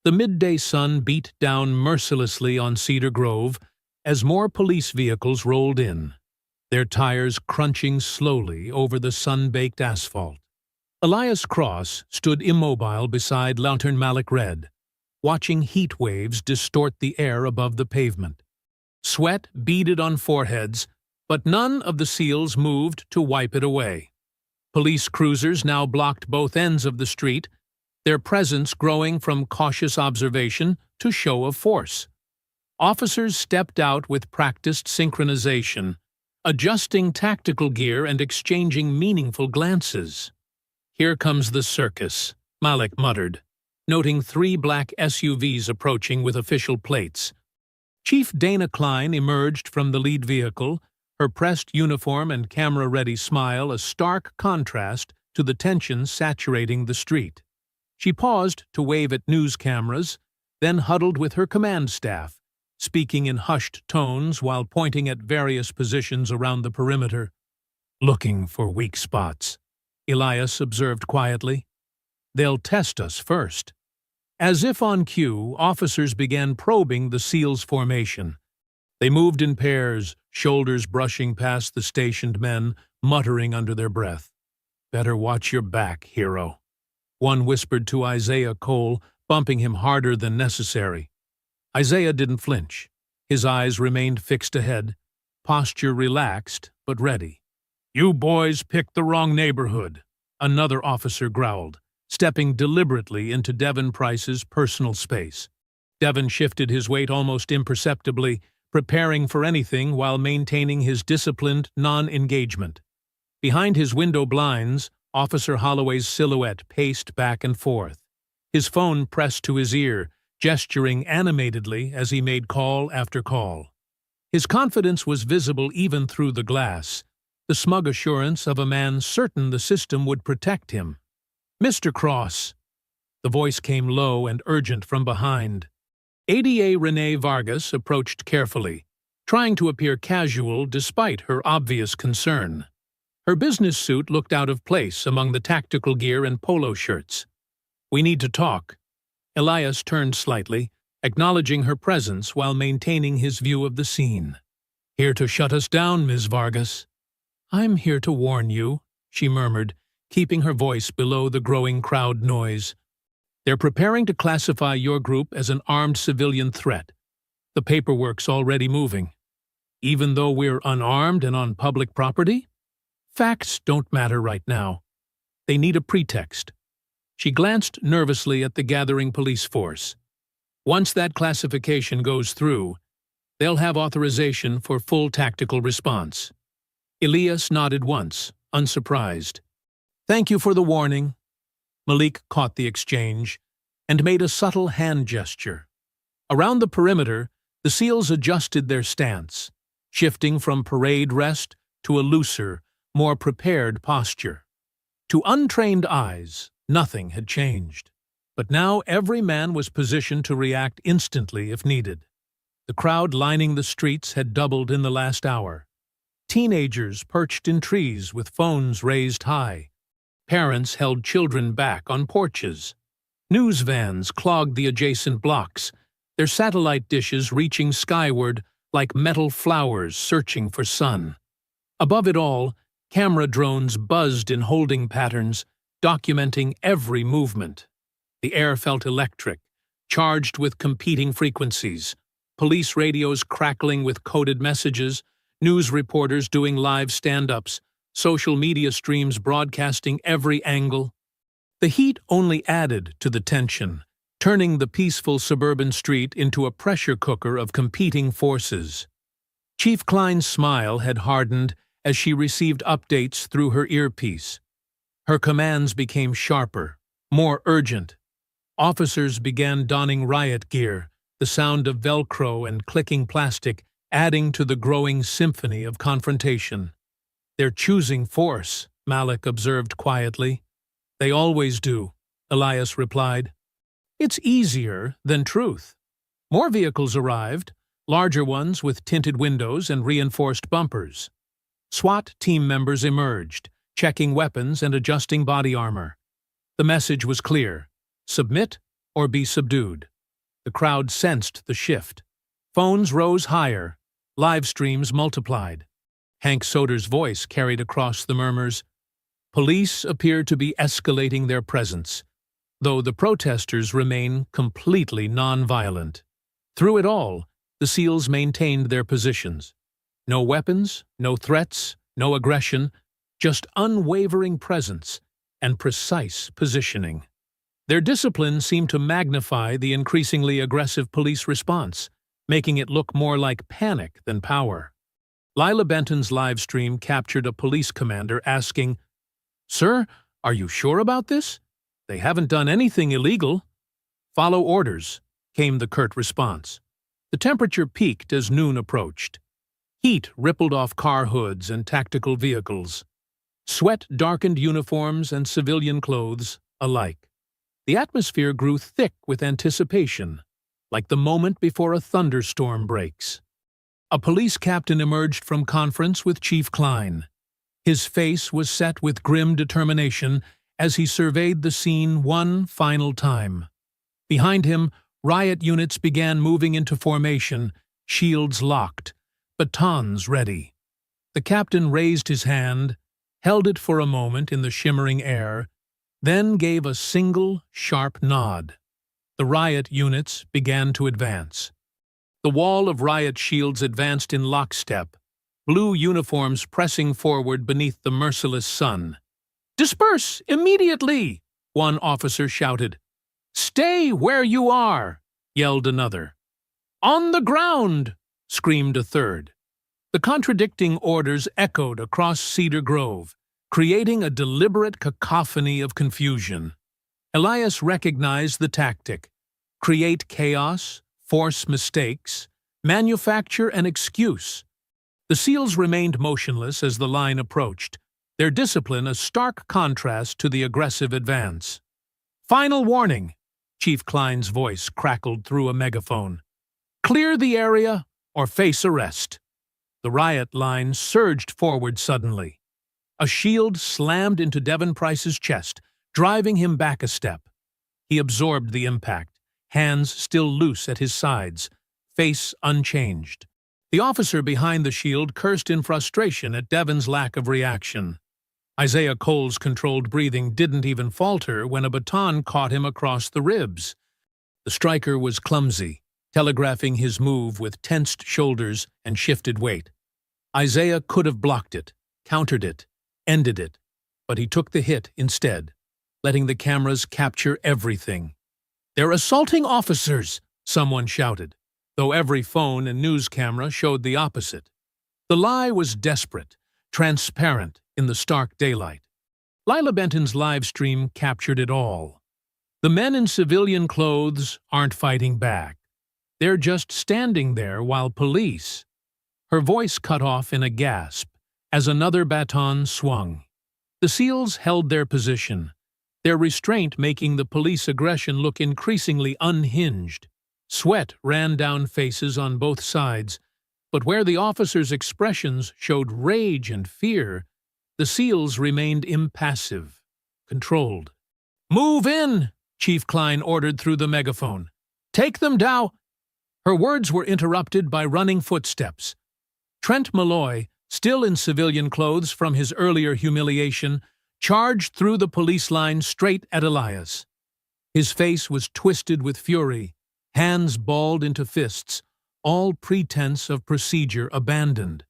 Speaker 1: The midday sun beat down mercilessly on Cedar Grove as more police vehicles rolled in, their tires crunching slowly over the sun-baked asphalt. Elias Cross stood immobile beside Lantern Malik Red, watching heat waves distort the air above the pavement. Sweat beaded on foreheads, but none of the SEALs moved to wipe it away. Police cruisers now blocked both ends of the street, their presence growing from cautious observation to show of force. Officers stepped out with practiced synchronization, adjusting tactical gear and exchanging meaningful glances. "Here comes the circus," Malik muttered, noting 3 black SUVs approaching with official plates. Chief Dana Klein emerged from the lead vehicle, her pressed uniform and camera-ready smile a stark contrast to the tension saturating the street. She paused to wave at news cameras, then huddled with her command staff, speaking in hushed tones while pointing at various positions around the perimeter. "Looking for weak spots," Elias observed quietly. "They'll test us first." As if on cue, officers began probing the SEALs' formation. They moved in pairs, shoulders brushing past the stationed men, muttering under their breath. "Better watch your back, hero," one whispered to Isaiah Cole, bumping him harder than necessary. Isaiah didn't flinch. His eyes remained fixed ahead, posture relaxed but ready. "You boys picked the wrong neighborhood," another officer growled, stepping deliberately into Devon Price's personal space. Devon shifted his weight almost imperceptibly, preparing for anything while maintaining his disciplined non-engagement. Behind his window blinds, Officer Holloway's silhouette paced back and forth, his phone pressed to his ear, gesturing animatedly as he made call after call. His confidence was visible even through the glass, the smug assurance of a man certain the system would protect him. "Mr. Cross." The voice came low and urgent from behind. ADA Renee Vargas approached carefully, trying to appear casual despite her obvious concern. Her business suit looked out of place among the tactical gear and polo shirts. "We need to talk." Elias turned slightly, acknowledging her presence while maintaining his view of the scene. "Here to shut us down, Ms. Vargas?" "I'm here to warn you," she murmured, keeping her voice below the growing crowd noise. "They're preparing to classify your group as an armed civilian threat. The paperwork's already moving. Even though we're unarmed and on public property? Facts don't matter right now. They need a pretext." She glanced nervously at the gathering police force. "Once that classification goes through, they'll have authorization for full tactical response." Elias nodded once, unsurprised. "Thank you for the warning." Malik caught the exchange and made a subtle hand gesture. Around the perimeter, the SEALs adjusted their stance, shifting from parade rest to a looser, more prepared posture. To untrained eyes, nothing had changed. But now every man was positioned to react instantly if needed. The crowd lining the streets had doubled in the last hour. Teenagers perched in trees with phones raised high. Parents held children back on porches. News vans clogged the adjacent blocks, their satellite dishes reaching skyward like metal flowers searching for sun. Above it all, camera drones buzzed in holding patterns, documenting every movement. The air felt electric, charged with competing frequencies, police radios crackling with coded messages, news reporters doing live stand-ups, social media streams broadcasting every angle. The heat only added to the tension, turning the peaceful suburban street into a pressure cooker of competing forces. Chief Klein's smile had hardened as she received updates through her earpiece. Her commands became sharper, more urgent. Officers began donning riot gear, the sound of Velcro and clicking plastic adding to the growing symphony of confrontation. "They're choosing force," Malik observed quietly. "They always do," Elias replied. "It's easier than truth." More vehicles arrived, larger ones with tinted windows and reinforced bumpers. SWAT team members emerged, checking weapons and adjusting body armor. The message was clear: submit or be subdued. The crowd sensed the shift. Phones rose higher, live streams multiplied. Hank Soder's voice carried across the murmurs. Police appear to be escalating their presence, though the protesters remain completely non-violent. Through it all, the SEALs maintained their positions. No weapons, no threats, no aggression, just unwavering presence and precise positioning. Their discipline seemed to magnify the increasingly aggressive police response, making it look more like panic than power. Lila Benton's live stream captured a police commander asking, "Sir, are you sure about this? They haven't done anything illegal." "Follow orders," came the curt response. The temperature peaked as noon approached. Heat rippled off car hoods and tactical vehicles. Sweat darkened uniforms and civilian clothes alike. The atmosphere grew thick with anticipation, like the moment before a thunderstorm breaks. A police captain emerged from conference with Chief Klein. His face was set with grim determination as he surveyed the scene one final time. Behind him, riot units began moving into formation, shields locked, batons ready. The captain raised his hand, held it for a moment in the shimmering air, then gave a single, sharp nod. The riot units began to advance. The wall of riot shields advanced in lockstep, blue uniforms pressing forward beneath the merciless sun. "Disperse immediately!" one officer shouted. "Stay where you are!" yelled another. "On the ground!" screamed a third. The contradicting orders echoed across Cedar Grove, creating a deliberate cacophony of confusion. Elias recognized the tactic: create chaos, force mistakes, manufacture an excuse. The SEALs remained motionless as the line approached, their discipline a stark contrast to the aggressive advance. "Final warning!" Chief Klein's voice crackled through a megaphone. "Clear the area or face arrest." The riot line surged forward suddenly. A shield slammed into Devon Price's chest, driving him back a step. He absorbed the impact, hands still loose at his sides, face unchanged. The officer behind the shield cursed in frustration at Devon's lack of reaction. Isaiah Cole's controlled breathing didn't even falter when a baton caught him across the ribs. The striker was clumsy, telegraphing his move with tensed shoulders and shifted weight. Isaiah could have blocked it, countered it, ended it, but he took the hit instead, letting the cameras capture everything. "They're assaulting officers!" someone shouted, though every phone and news camera showed the opposite. The lie was desperate, transparent in the stark daylight. Lila Benton's live stream captured it all. The men in civilian clothes aren't fighting back. They're just standing there while police— Her voice cut off in a gasp as another baton swung. The SEALs held their position, their restraint making the police aggression look increasingly unhinged. Sweat ran down faces on both sides, but where the officers' expressions showed rage and fear, the SEALs remained impassive, controlled. "Move in!" Chief Klein ordered through the megaphone. "Take them down!" Her words were interrupted by running footsteps. Trent Malloy, still in civilian clothes from his earlier humiliation, charged through the police line straight at Elias. His face was twisted with fury, hands balled into fists, all pretense of procedure abandoned.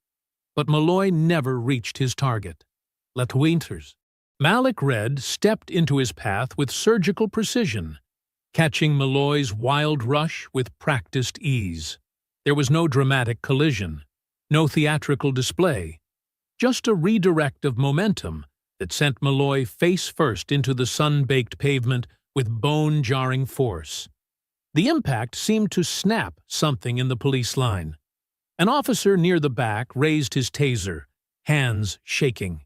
Speaker 1: But Malloy never reached his target. Letwinters. Malik Red stepped into his path with surgical precision, catching Malloy's wild rush with practiced ease. There was no dramatic collision, no theatrical display, just a redirect of momentum that sent Malloy face first into the sun-baked pavement with bone-jarring force. The impact seemed to snap something in the police line. An officer near the back raised his taser, hands shaking.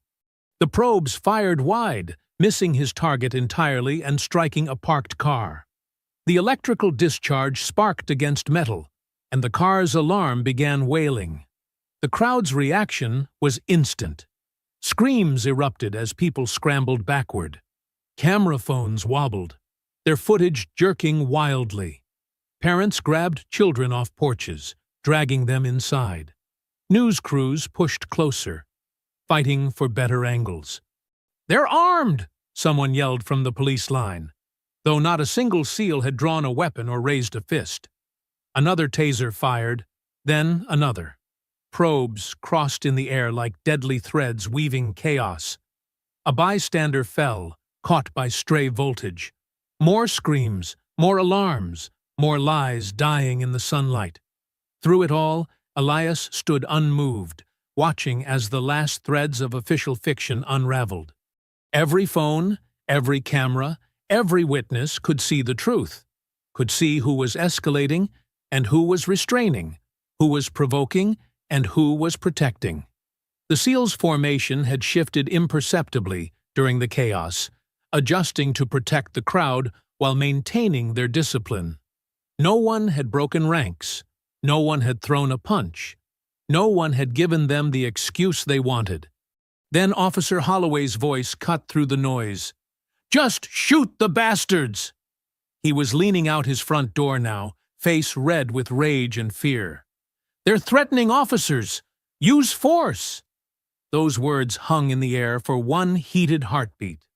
Speaker 1: The probes fired wide, missing his target entirely and striking a parked car. The electrical discharge sparked against metal, and the car's alarm began wailing. The crowd's reaction was instant. Screams erupted as people scrambled backward. Camera phones wobbled, their footage jerking wildly. Parents grabbed children off porches, dragging them inside. News crews pushed closer, fighting for better angles. "They're armed!" someone yelled from the police line, though not a single SEAL had drawn a weapon or raised a fist. Another taser fired, then another. probes crossed in the air like deadly threads weaving chaos. A bystander fell, caught by stray voltage. More screams, more alarms, more lies dying in the sunlight. Through it all, Elias stood unmoved, watching as the last threads of official fiction unraveled. Every phone, every camera, every witness could see the truth, could see who was escalating and who was restraining, who was provoking and who was protecting. The SEALs' formation had shifted imperceptibly during the chaos, adjusting to protect the crowd while maintaining their discipline. No one had broken ranks. No one had thrown a punch. No one had given them the excuse they wanted. Then Officer Holloway's voice cut through the noise. "Just shoot the bastards!" He was leaning out his front door now, face red with rage and fear. "They're threatening officers! Use force!" Those words hung in the air for one heated heartbeat.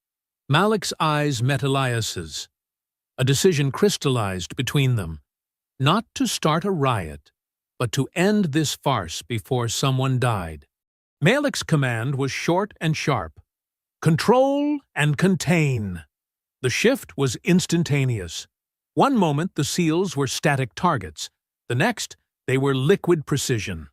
Speaker 1: Malik's eyes met Elias's. A decision crystallized between them. Not to start a riot, but to end this farce before someone died. Malik's command was short and sharp. Control and contain. The shift was instantaneous. One moment the SEALs were static targets. The next, they were liquid precision.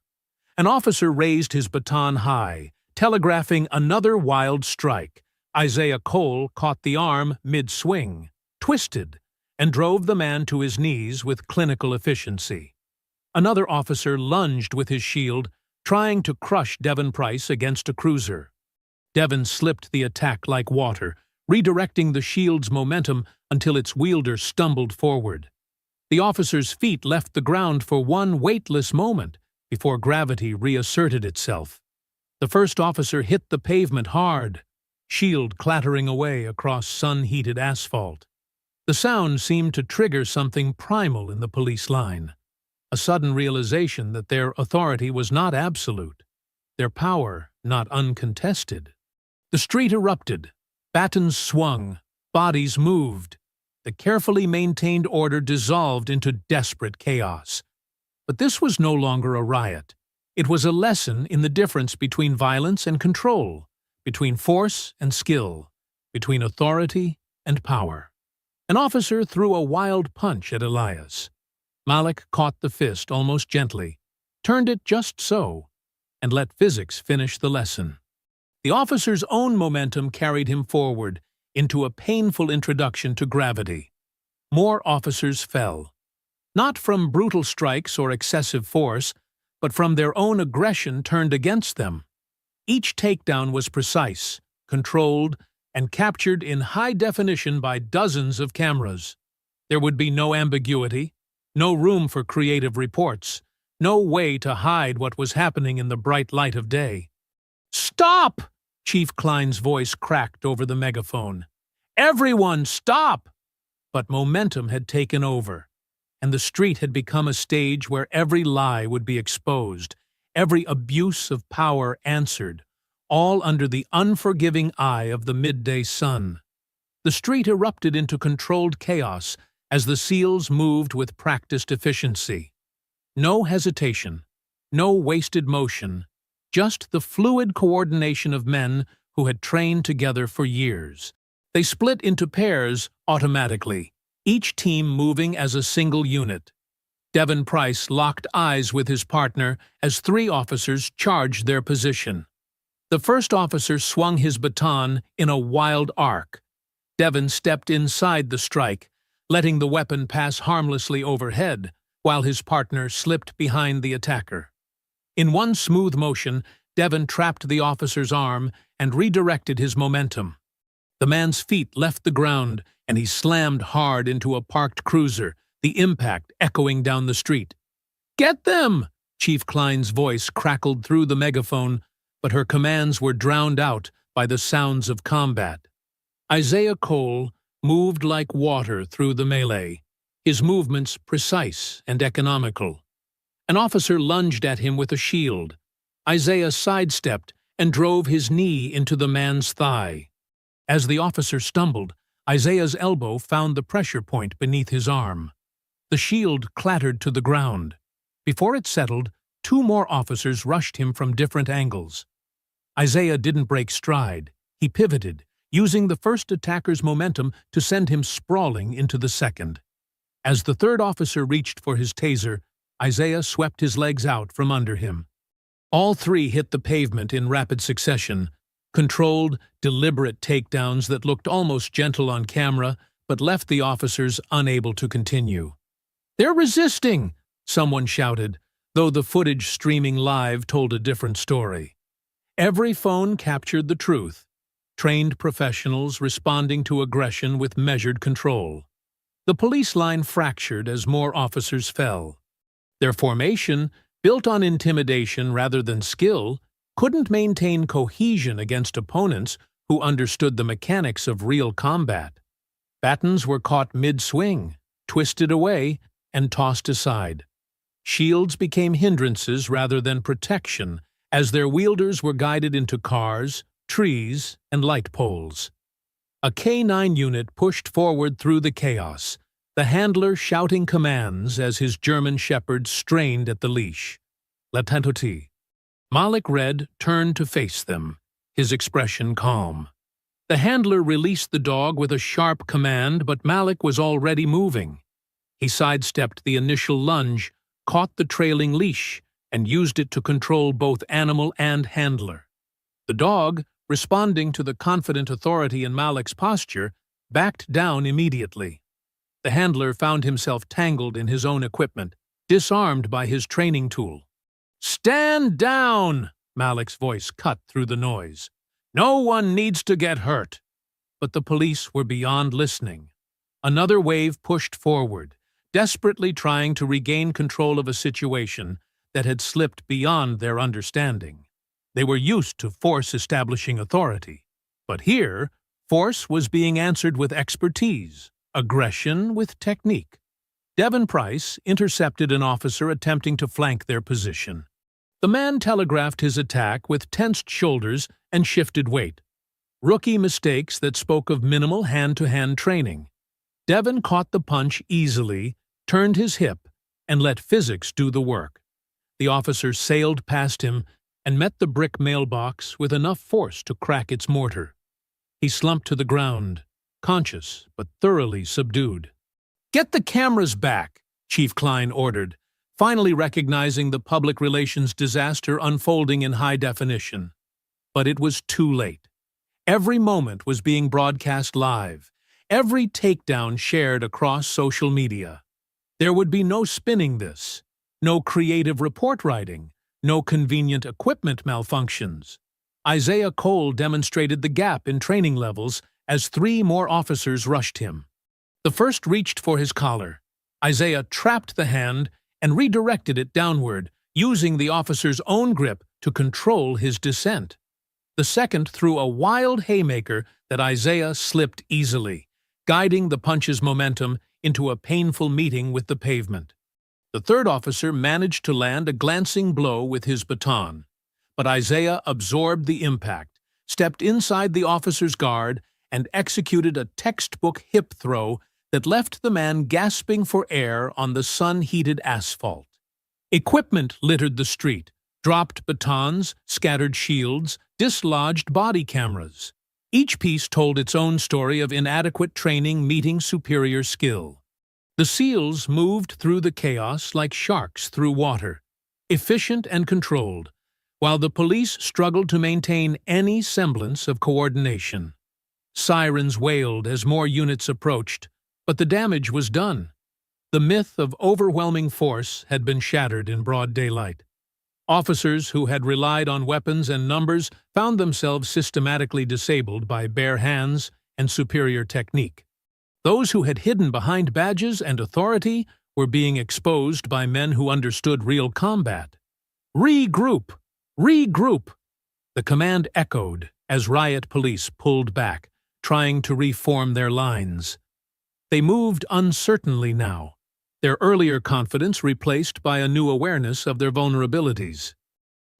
Speaker 1: An officer raised his baton high, telegraphing another wild strike. Isaiah Cole caught the arm mid-swing, twisted, and drove the man to his knees with clinical efficiency. Another officer lunged with his shield, trying to crush Devon Price against a cruiser. Devon slipped the attack like water, redirecting the shield's momentum until its wielder stumbled forward. The officer's feet left the ground for one weightless moment before gravity reasserted itself. The first officer hit the pavement hard, shield clattering away across sun-heated asphalt. The sound seemed to trigger something primal in the police line, a sudden realization that their authority was not absolute, their power not uncontested. The street erupted, batons swung, bodies moved. The carefully maintained order dissolved into desperate chaos. But this was no longer a riot. It was a lesson in the difference between violence and control, between force and skill, between authority and power. An officer threw a wild punch at Elias. Malik caught the fist almost gently, turned it just so, and let physics finish the lesson. The officer's own momentum carried him forward into a painful introduction to gravity. More officers fell, not from brutal strikes or excessive force, but from their own aggression turned against them. Each takedown was precise, controlled, and captured in high definition by dozens of cameras. There would be no ambiguity, no room for creative reports, no way to hide what was happening in the bright light of day. "Stop!" Chief Klein's voice cracked over the megaphone. "Everyone, stop!" But momentum had taken over, and the street had become a stage where every lie would be exposed, every abuse of power answered, all under the unforgiving eye of the midday sun. The street erupted into controlled chaos as the SEALs moved with practiced efficiency. No hesitation, no wasted motion, just the fluid coordination of men who had trained together for years. They split into pairs automatically, each team moving as a single unit. Devon Price locked eyes with his partner as three officers charged their position. The first officer swung his baton in a wild arc. Devon stepped inside the strike, letting the weapon pass harmlessly overhead, while his partner slipped behind the attacker. In one smooth motion, Devon trapped the officer's arm and redirected his momentum. The man's feet left the ground, and he slammed hard into a parked cruiser, the impact echoing down the street. "Get them!" Chief Klein's voice crackled through the megaphone, but her commands were drowned out by the sounds of combat. Isaiah Cole moved like water through the melee, his movements precise and economical. An officer lunged at him with a shield. Isaiah sidestepped and drove his knee into the man's thigh. As the officer stumbled, Isaiah's elbow found the pressure point beneath his arm. The shield clattered to the ground. Before it settled, two more officers rushed him from different angles. Isaiah didn't break stride. He pivoted, using the first attacker's momentum to send him sprawling into the second. As the third officer reached for his taser, Isaiah swept his legs out from under him. All three hit the pavement in rapid succession, controlled, deliberate takedowns that looked almost gentle on camera but left the officers unable to continue. "They're resisting!" someone shouted, though the footage streaming live told a different story. Every phone captured the truth, trained professionals responding to aggression with measured control. The police line fractured as more officers fell. Their formation, built on intimidation rather than skill, couldn't maintain cohesion against opponents who understood the mechanics of real combat. Batons were caught mid-swing, twisted away, and tossed aside. Shields became hindrances rather than protection, as their wielders were guided into cars, trees, and light poles. A K-9 unit pushed forward through the chaos, the handler shouting commands as his German shepherd strained at the leash. "L'attente." Malik Red turned to face them, his expression calm. The handler released the dog with a sharp command, but Malik was already moving. He sidestepped the initial lunge, caught the trailing leash, and used it to control both animal and handler. The dog, responding to the confident authority in Malik's posture, backed down immediately. The handler found himself tangled in his own equipment, disarmed by his training tool. "Stand down!" Malik's voice cut through the noise. "No one needs to get hurt." But the police were beyond listening. Another wave pushed forward, desperately trying to regain control of a situation that had slipped beyond their understanding. They were used to force establishing authority. But here, force was being answered with expertise, aggression with technique. Devon Price intercepted an officer attempting to flank their position. The man telegraphed his attack with tensed shoulders and shifted weight. Rookie mistakes that spoke of minimal hand-to-hand training. Devon caught the punch easily, turned his hip, and let physics do the work. The officer sailed past him and met the brick mailbox with enough force to crack its mortar. He slumped to the ground, conscious but thoroughly subdued. "Get the cameras back," Chief Klein ordered, finally recognizing the public relations disaster unfolding in high definition. But it was too late. Every moment was being broadcast live, every takedown shared across social media. There would be no spinning this, no creative report writing, no convenient equipment malfunctions. Isaiah Cole demonstrated the gap in training levels as three more officers rushed him. The first reached for his collar. Isaiah trapped the hand and redirected it downward, using the officer's own grip to control his descent. The second threw a wild haymaker that Isaiah slipped easily, guiding the punch's momentum into a painful meeting with the pavement. The third officer managed to land a glancing blow with his baton, but Isaiah absorbed the impact, stepped inside the officer's guard, and executed a textbook hip throw that left the man gasping for air on the sun-heated asphalt. Equipment littered the street, dropped batons, scattered shields, dislodged body cameras. Each piece told its own story of inadequate training meeting superior skill. The SEALs moved through the chaos like sharks through water, efficient and controlled, while the police struggled to maintain any semblance of coordination. Sirens wailed as more units approached, but the damage was done. The myth of overwhelming force had been shattered in broad daylight. Officers who had relied on weapons and numbers found themselves systematically disabled by bare hands and superior technique. Those who had hidden behind badges and authority were being exposed by men who understood real combat. "Regroup! Regroup!" The command echoed as riot police pulled back, trying to reform their lines. They moved uncertainly now, their earlier confidence replaced by a new awareness of their vulnerabilities.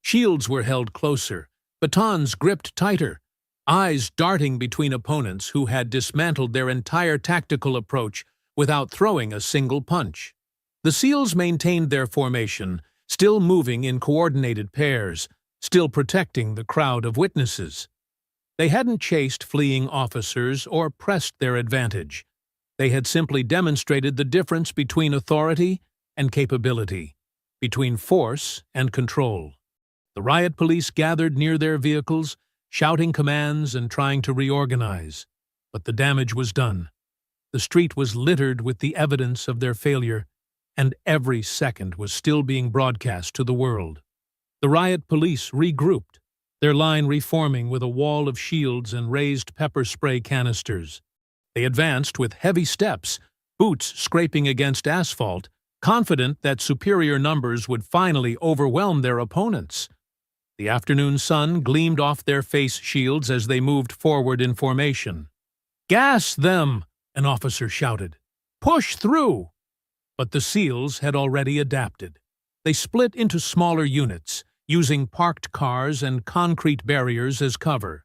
Speaker 1: Shields were held closer, batons gripped tighter, eyes darting between opponents who had dismantled their entire tactical approach without throwing a single punch. The SEALs maintained their formation, still moving in coordinated pairs, still protecting the crowd of witnesses. They hadn't chased fleeing officers or pressed their advantage. They had simply demonstrated the difference between authority and capability, between force and control. The riot police gathered near their vehicles, shouting commands and trying to reorganize. But the damage was done. The street was littered with the evidence of their failure, and every second was still being broadcast to the world. The riot police regrouped, their line reforming with a wall of shields and raised pepper spray canisters. They advanced with heavy steps, boots scraping against asphalt, confident that superior numbers would finally overwhelm their opponents. The afternoon sun gleamed off their face shields as they moved forward in formation. "Gas them!" an officer shouted. "Push through!" But the SEALs had already adapted. They split into smaller units, using parked cars and concrete barriers as cover.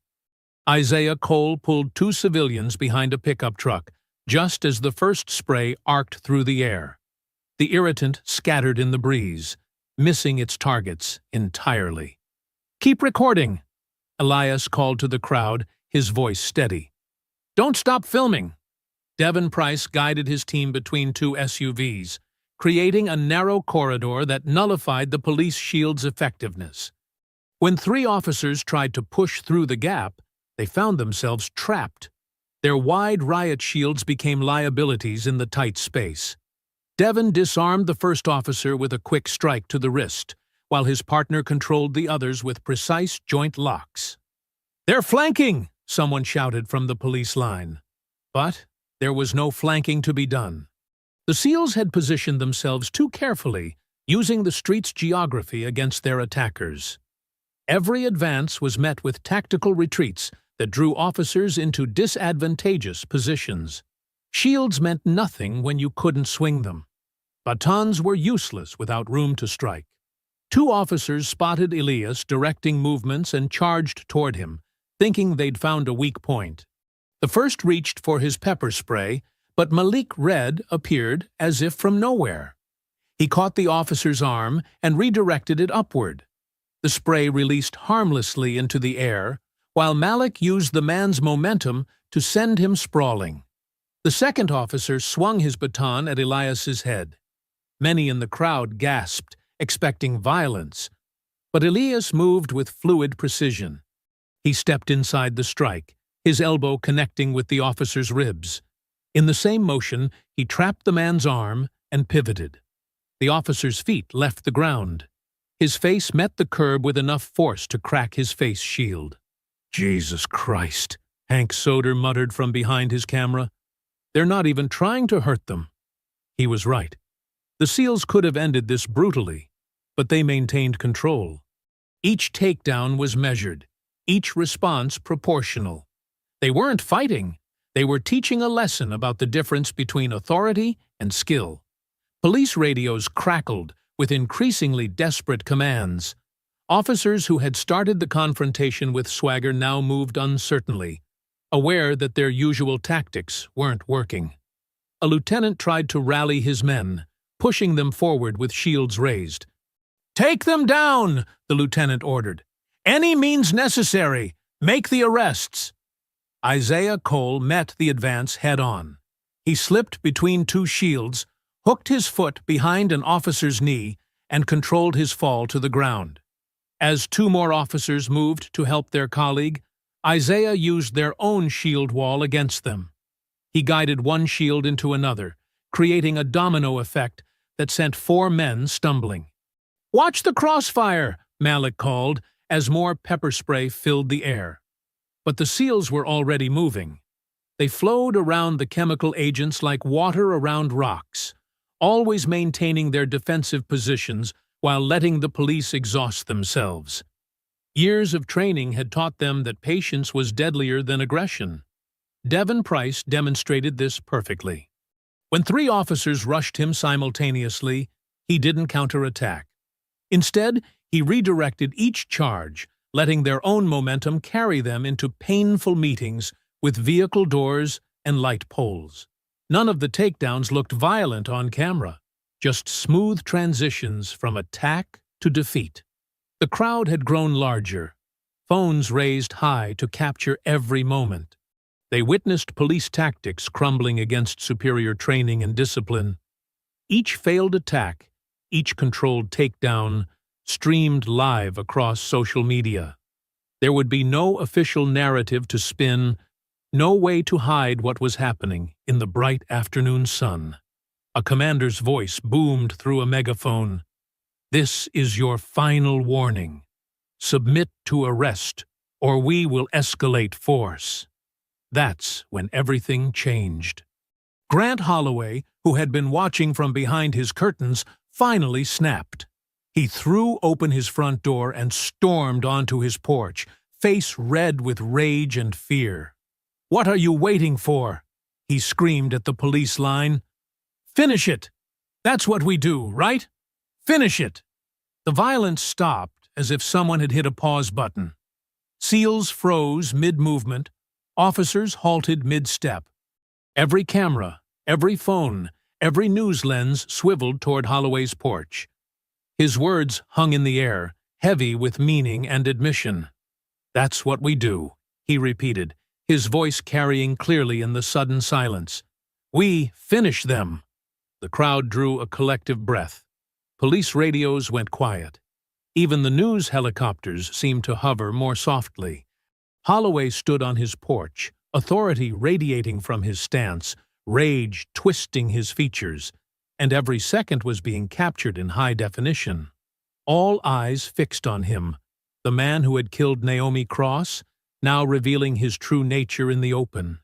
Speaker 1: Isaiah Cole pulled 2 civilians behind a pickup truck, just as the first spray arced through the air. The irritant scattered in the breeze, missing its targets entirely. "Keep recording," Elias called to the crowd, his voice steady. "Don't stop filming." Devon Price guided his team between 2 SUVs, creating a narrow corridor that nullified the police shield's effectiveness. When 3 officers tried to push through the gap, they found themselves trapped. Their wide riot shields became liabilities in the tight space. Devon disarmed the first officer with a quick strike to the wrist, while his partner controlled the others with precise joint locks. "They're flanking!" someone shouted from the police line. But there was no flanking to be done. The SEALs had positioned themselves too carefully, using the street's geography against their attackers. Every advance was met with tactical retreats that drew officers into disadvantageous positions. Shields meant nothing when you couldn't swing them. Batons were useless without room to strike. 2 officers spotted Elias directing movements and charged toward him, thinking they'd found a weak point. The first reached for his pepper spray, but Malik Red appeared as if from nowhere. He caught the officer's arm and redirected it upward. The spray released harmlessly into the air, while Malik used the man's momentum to send him sprawling. The second officer swung his baton at Elias's head. Many in the crowd gasped, expecting violence, but Elias moved with fluid precision. He stepped inside the strike, his elbow connecting with the officer's ribs. In the same motion, he trapped the man's arm and pivoted. The officer's feet left the ground. His face met the curb with enough force to crack his face shield. "Jesus Christ," Hank Soder muttered from behind his camera. "They're not even trying to hurt them." He was right. The SEALs could have ended this brutally, but they maintained control. Each takedown was measured, each response proportional. They weren't fighting. They were teaching a lesson about the difference between authority and skill. Police radios crackled with increasingly desperate commands. Officers who had started the confrontation with swagger now moved uncertainly, aware that their usual tactics weren't working. A lieutenant tried to rally his men, pushing them forward with shields raised. "Take them down!" the lieutenant ordered. "Any means necessary! Make the arrests!" Isaiah Cole met the advance head-on. He slipped between 2 shields, hooked his foot behind an officer's knee, and controlled his fall to the ground. As 2 more officers moved to help their colleague, Isaiah used their own shield wall against them. He guided one shield into another, creating a domino effect that sent 4 men stumbling. "Watch the crossfire!" Malik called, as more pepper spray filled the air. But the SEALs were already moving. They flowed around the chemical agents like water around rocks, always maintaining their defensive positions while letting the police exhaust themselves. Years of training had taught them that patience was deadlier than aggression. Devon Price demonstrated this perfectly. When 3 officers rushed him simultaneously, he didn't counterattack. Instead, he redirected each charge, letting their own momentum carry them into painful meetings with vehicle doors and light poles. None of the takedowns looked violent on camera. just smooth transitions from attack to defeat. The crowd had grown larger, phones raised high to capture every moment. They witnessed police tactics crumbling against superior training and discipline. Each failed attack, each controlled takedown, streamed live across social media. There would be no official narrative to spin, no way to hide what was happening in the bright afternoon sun. A commander's voice boomed through a megaphone. "This is your final warning. Submit to arrest, or we will escalate force." That's when everything changed. Grant Holloway, who had been watching from behind his curtains, finally snapped. He threw open his front door and stormed onto his porch, face red with rage and fear. "What are you waiting for?" he screamed at the police line. "Finish it! That's what we do, right? Finish it!" The violence stopped as if someone had hit a pause button. SEALs froze mid-movement, officers halted mid-step. Every camera, every phone, every news lens swiveled toward Holloway's porch. His words hung in the air, heavy with meaning and admission. "That's what we do," he repeated, his voice carrying clearly in the sudden silence. "We finish them." The crowd drew a collective breath. Police radios went quiet. Even the news helicopters seemed to hover more softly. Holloway stood on his porch, authority radiating from his stance, rage twisting his features, and every second was being captured in high definition. All eyes fixed on him, the man who had killed Naomi Cross, now revealing his true nature in the open.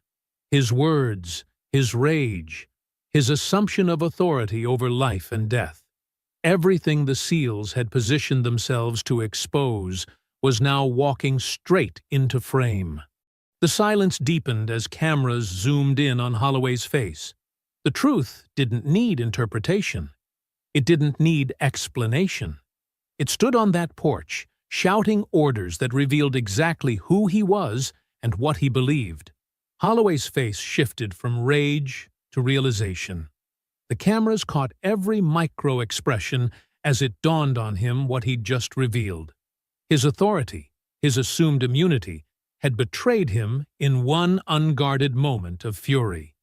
Speaker 1: His words, his rage, his assumption of authority over life and death. Everything the SEALs had positioned themselves to expose was now walking straight into frame. The silence deepened as cameras zoomed in on Holloway's face. The truth didn't need interpretation. It didn't need explanation. It stood on that porch, shouting orders that revealed exactly who he was and what he believed. Holloway's face shifted from rage to realization. The cameras caught every micro-expression as it dawned on him what he'd just revealed. His authority, his assumed immunity, had betrayed him in one unguarded moment of fury.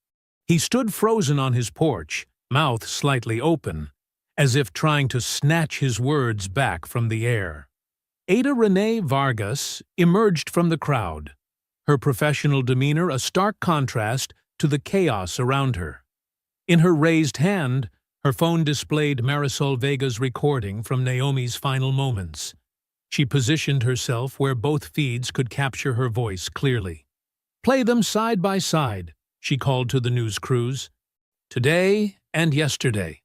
Speaker 1: He stood frozen on his porch, mouth slightly open, as if trying to snatch his words back from the air. Ada Renee Vargas emerged from the crowd, her professional demeanor a stark contrast to the chaos around her. In her raised hand, her phone displayed Marisol Vega's recording from Naomi's final moments. She positioned herself where both feeds could capture her voice clearly. "Play them side by side," she called to the news crews. "Today and yesterday.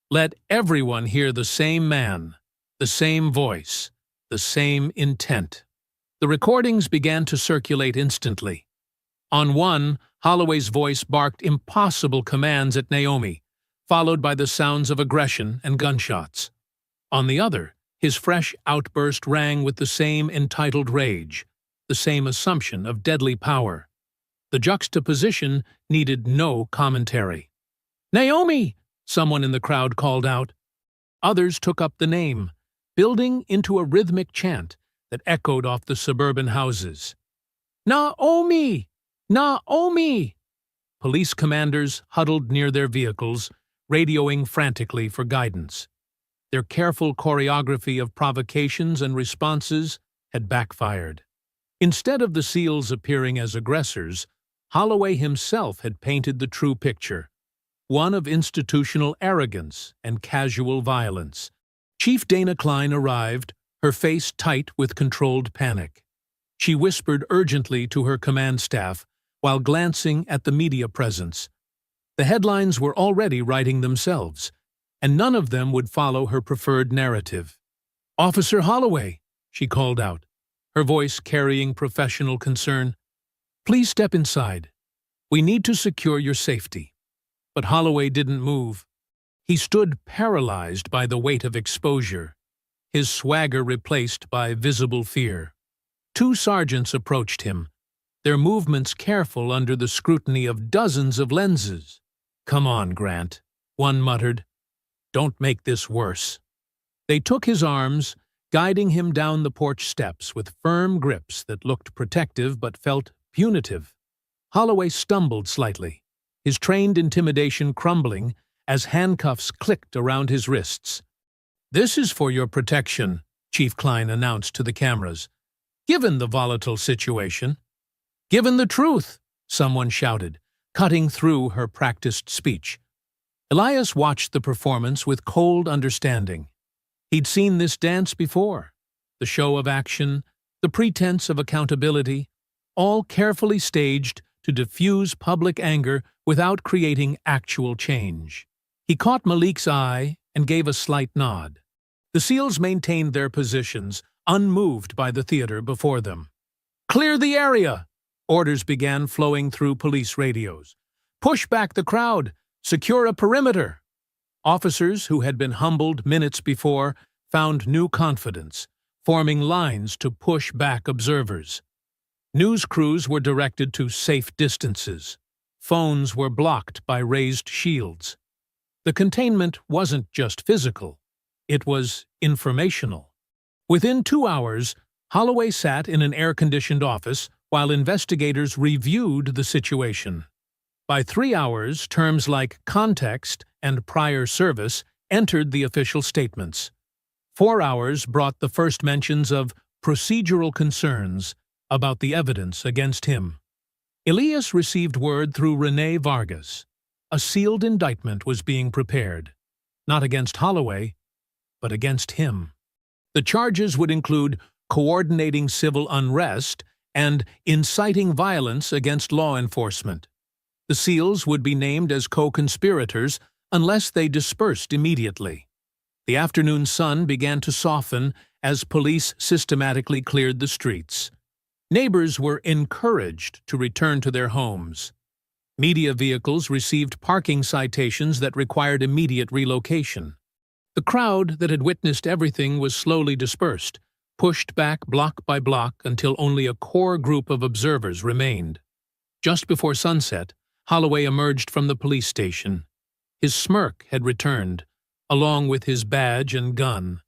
Speaker 1: Let everyone hear the same man, the same voice, the same intent." The recordings began to circulate instantly. On one, Holloway's voice barked impossible commands at Naomi, followed by the sounds of aggression and gunshots. On the other, his fresh outburst rang with the same entitled rage, the same assumption of deadly power. The juxtaposition needed no commentary. "Naomi!" someone in the crowd called out. Others took up the name, building into a rhythmic chant that echoed off the suburban houses. "Naomi! Naomi!" Police commanders huddled near their vehicles, radioing frantically for guidance. Their careful choreography of provocations and responses had backfired. Instead of the SEALs appearing as aggressors, Holloway himself had painted the true picture, one of institutional arrogance and casual violence. Chief Dana Klein arrived, her face tight with controlled panic. She whispered urgently to her command staff while glancing at the media presence. The headlines were already writing themselves, and none of them would follow her preferred narrative. "Officer Holloway," she called out, her voice carrying professional concern, "please step inside. We need to secure your safety." But Holloway didn't move. He stood paralyzed by the weight of exposure, his swagger replaced by visible fear. Two sergeants approached him, their movements careful under the scrutiny of dozens of lenses. "Come on, Grant," one muttered. Don't make this worse." They took his arms, guiding him down the porch steps with firm grips that looked protective but felt punitive. Holloway stumbled slightly, his trained intimidation crumbling as handcuffs clicked around his wrists. "This is for your protection," Chief Klein announced to the cameras. "Given the volatile situation." "Given the truth," someone shouted, cutting through her practiced speech. Elias watched the performance with cold understanding. He'd seen this dance before. The show of action, the pretense of accountability, all carefully staged to diffuse public anger without creating actual change. He caught Malik's eye and gave a slight nod. The SEALs maintained their positions, unmoved by the theater before them. "Clear the area!" Orders began flowing through police radios. "Push back the crowd! Secure a perimeter!" Officers who had been humbled minutes before found new confidence, forming lines to push back observers. News crews were directed to safe distances. Phones were blocked by raised shields. The containment wasn't just physical, it was informational. Within 2 hours, Holloway sat in an air-conditioned office while investigators reviewed the situation. By 3 hours, terms like context and prior service entered the official statements. 4 hours brought the first mentions of procedural concerns about the evidence against him. Elias received word through Renee Vargas. A sealed indictment was being prepared, not against Holloway, but against him. The charges would include coordinating civil unrest and inciting violence against law enforcement. The SEALs would be named as co-conspirators unless they dispersed immediately. The afternoon sun began to soften as police systematically cleared the streets. Neighbors were encouraged to return to their homes. Media vehicles received parking citations that required immediate relocation. The crowd that had witnessed everything was slowly dispersed, pushed back block by block until only a core group of observers remained. Just before sunset, Holloway emerged from the police station. His smirk had returned, along with his badge and gun.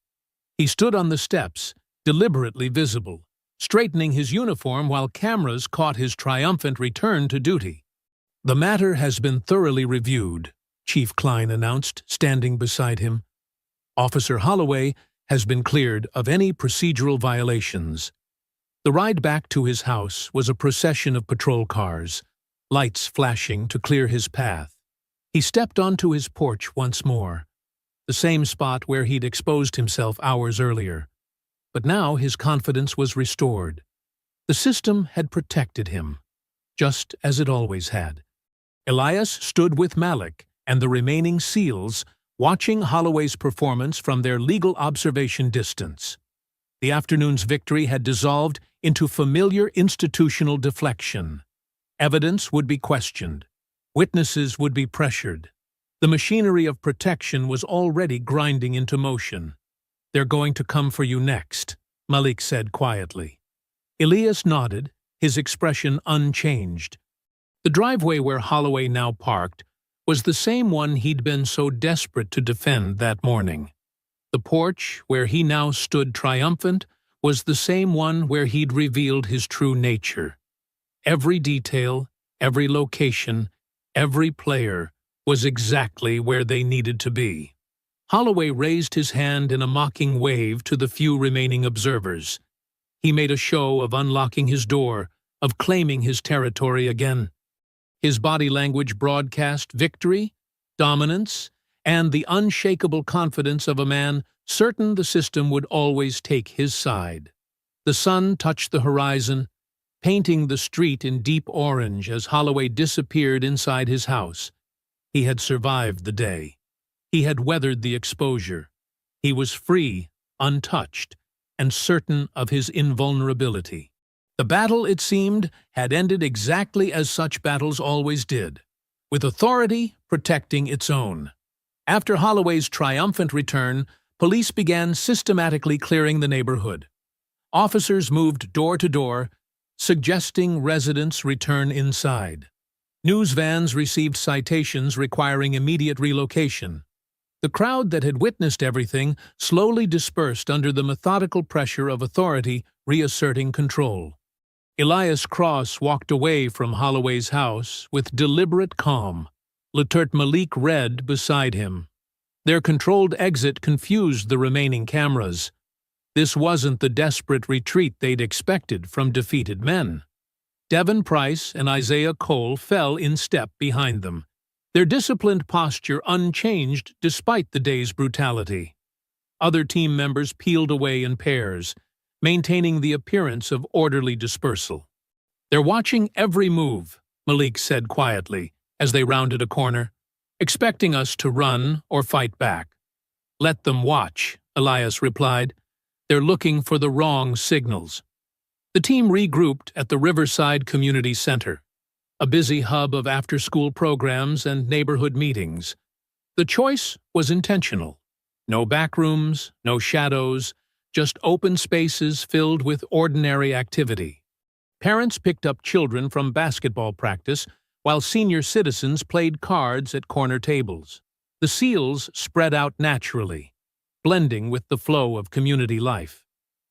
Speaker 1: He stood on the steps, deliberately visible, straightening his uniform while cameras caught his triumphant return to duty. "The matter has been thoroughly reviewed," Chief Klein announced, standing beside him. "Officer Holloway has been cleared of any procedural violations." The ride back to his house was a procession of patrol cars, lights flashing to clear his path. He stepped onto his porch once more, the same spot where he'd exposed himself hours earlier. But now his confidence was restored. The system had protected him, just as it always had. Elias stood with Malik and the remaining SEALs, watching Holloway's performance from their legal observation distance. The afternoon's victory had dissolved into familiar institutional deflection. Evidence would be questioned. Witnesses would be pressured. The machinery of protection was already grinding into motion. "They're going to come for you next," Malik said quietly. Elias nodded, his expression unchanged. The driveway where Holloway now parked was the same one he'd been so desperate to defend that morning. The porch, where he now stood triumphant, was the same one where he'd revealed his true nature. Every detail, every location, every player was exactly where they needed to be. Holloway raised his hand in a mocking wave to the few remaining observers. He made a show of unlocking his door, of claiming his territory again. His body language broadcast victory, dominance, and the unshakable confidence of a man certain the system would always take his side. The sun touched the horizon, painting the street in deep orange as Holloway disappeared inside his house. He had survived the day. He had weathered the exposure. He was free, untouched, and certain of his invulnerability. The battle, it seemed, had ended exactly as such battles always did, with authority protecting its own. After Holloway's triumphant return, police began systematically clearing the neighborhood. Officers moved door to door, suggesting residents return inside. News vans received citations requiring immediate relocation. The crowd that had witnessed everything slowly dispersed under the methodical pressure of authority reasserting control. Elias Cross walked away from Holloway's house with deliberate calm. Lieutenant Malik read beside him. Their controlled exit confused the remaining cameras. This wasn't the desperate retreat they'd expected from defeated men. Devin Price and Isaiah Cole fell in step behind them, their disciplined posture unchanged despite the day's brutality. Other team members peeled away in pairs, maintaining the appearance of orderly dispersal. "They're watching every move," Malik said quietly as they rounded a corner, "expecting us to run or fight back." "Let them watch," Elias replied. "They're looking for the wrong signals." The team regrouped at the Riverside Community Center, a busy hub of after-school programs and neighborhood meetings. The choice was intentional. No backrooms, no shadows, just open spaces filled with ordinary activity. Parents picked up children from basketball practice, while senior citizens played cards at corner tables. The seals spread out naturally, blending with the flow of community life.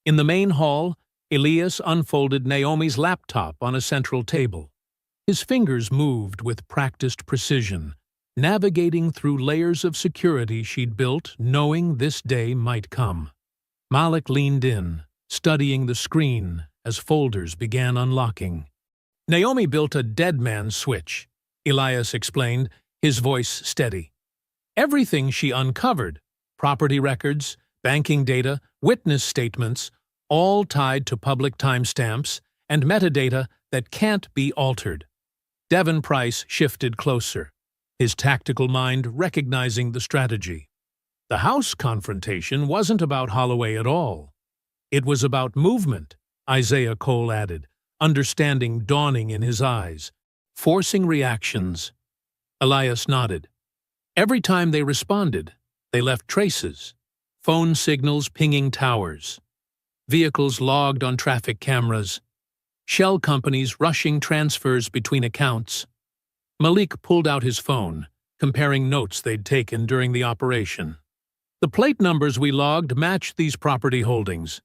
Speaker 1: In the main hall, Elias unfolded Naomi's laptop on a central table. His fingers moved with practiced precision, navigating through layers of security she'd built, knowing this day might come. Malik leaned in, studying the screen as folders began unlocking. "Naomi built a dead man switch," Elias explained, his voice steady. "Everything she uncovered, property records, banking data, witness statements, all tied to public timestamps and metadata that can't be altered." Devin Price shifted closer, his tactical mind recognizing the strategy. The house confrontation wasn't about Holloway at all. It was about movement, Isaiah Cole added, understanding dawning in his eyes, forcing reactions. Elias nodded. Every time they responded, they left traces, phone signals pinging towers, vehicles logged on traffic cameras, shell companies rushing transfers between accounts. Malik pulled out his phone, comparing notes they'd taken during the operation. "The plate numbers we logged matched these property holdings."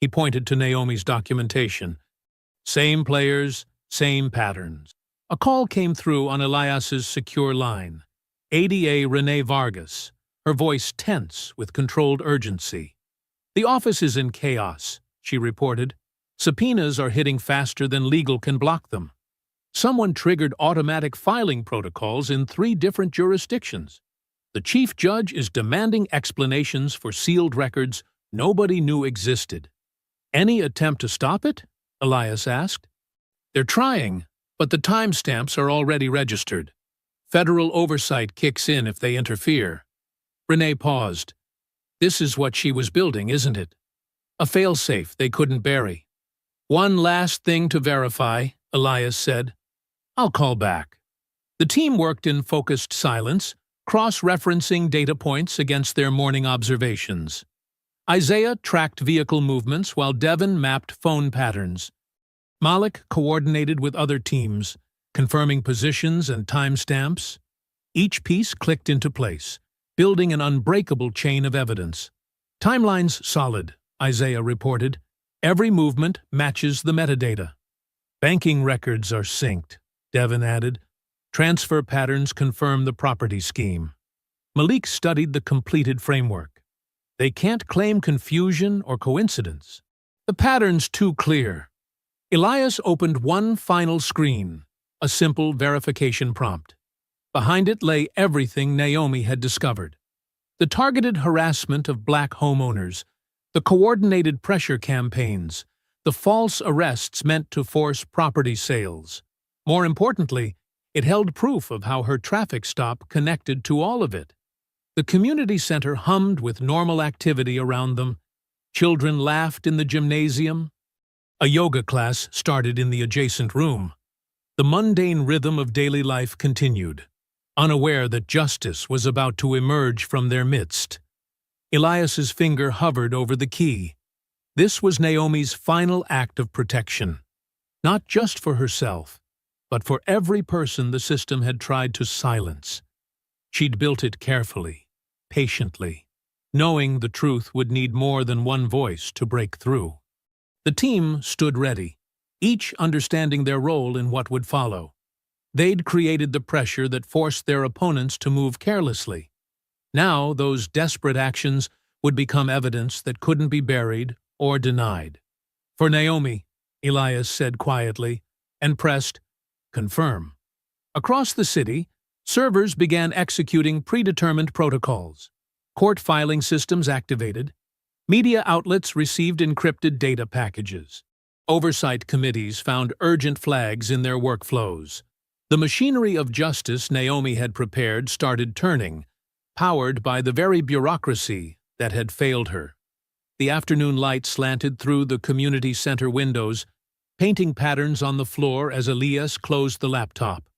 Speaker 1: He pointed to Naomi's documentation. "Same players, same patterns." A call came through on Elias's secure line. ADA Renee Vargas, her voice tense with controlled urgency. "The office is in chaos," she reported. "Subpoenas are hitting faster than legal can block them. Someone triggered automatic filing protocols in 3 different jurisdictions. The chief judge is demanding explanations for sealed records nobody knew existed." "Any attempt to stop it?" Elias asked. "They're trying, but the timestamps are already registered. Federal oversight kicks in if they interfere." Renee paused. "This is what she was building, isn't it? A failsafe they couldn't bury." "One last thing to verify," Elias said. "I'll call back." The team worked in focused silence, cross-referencing data points against their morning observations. Isaiah tracked vehicle movements while Devin mapped phone patterns. Malik coordinated with other teams, confirming positions and timestamps. Each piece clicked into place, building an unbreakable chain of evidence. "Timeline's solid," Isaiah reported. "Every movement matches the metadata." "Banking records are synced," Devin added. "Transfer patterns confirm the property scheme." Malik studied the completed framework. "They can't claim confusion or coincidence. The pattern's too clear." Elias opened one final screen, a simple verification prompt. Behind it lay everything Naomi had discovered. The targeted harassment of black homeowners, the coordinated pressure campaigns, the false arrests meant to force property sales. More importantly, it held proof of how her traffic stop connected to all of it. The community center hummed with normal activity around them. Children laughed in the gymnasium. A yoga class started in the adjacent room. The mundane rhythm of daily life continued, unaware that justice was about to emerge from their midst. Elias's finger hovered over the key. This was Naomi's final act of protection, not just for herself, but for every person the system had tried to silence. She'd built it carefully, patiently, knowing the truth would need more than one voice to break through. The team stood ready, each understanding their role in what would follow. They'd created the pressure that forced their opponents to move carelessly. Now, those desperate actions would become evidence that couldn't be buried or denied. "For Naomi," Elias said quietly, and pressed, "Confirm." Across the city, servers began executing predetermined protocols. Court filing systems activated. Media outlets received encrypted data packages. Oversight committees found urgent flags in their workflows. The machinery of justice Naomi had prepared started turning, powered by the very bureaucracy that had failed her. The afternoon light slanted through the community center windows, painting patterns on the floor as Elias closed the laptop.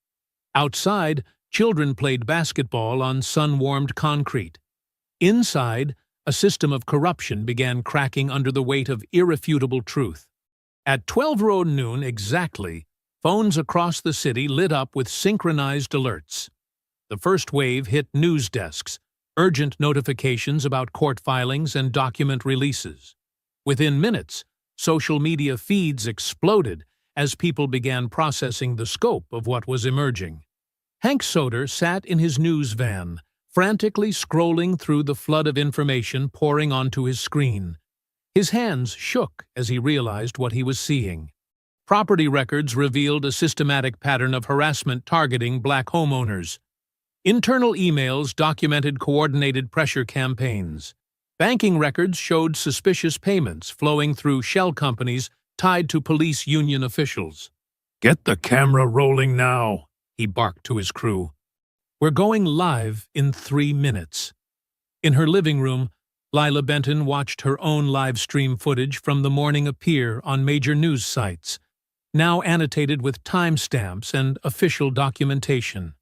Speaker 1: Outside, children played basketball on sun-warmed concrete. Inside, a system of corruption began cracking under the weight of irrefutable truth. At 12 noon exactly, phones across the city lit up with synchronized alerts. The first wave hit news desks, urgent notifications about court filings and document releases. Within minutes, social media feeds exploded as people began processing the scope of what was emerging. Hank Soder sat in his news van, frantically scrolling through the flood of information pouring onto his screen. His hands shook as he realized what he was seeing. Property records revealed a systematic pattern of harassment targeting black homeowners. Internal emails documented coordinated pressure campaigns. Banking records showed suspicious payments flowing through shell companies tied to police union officials. "Get the camera rolling now," he barked to his crew. "We're going live in 3 minutes." In her living room, Lila Benton watched her own live stream footage from the morning appear on major news sites, now annotated with timestamps and official documentation.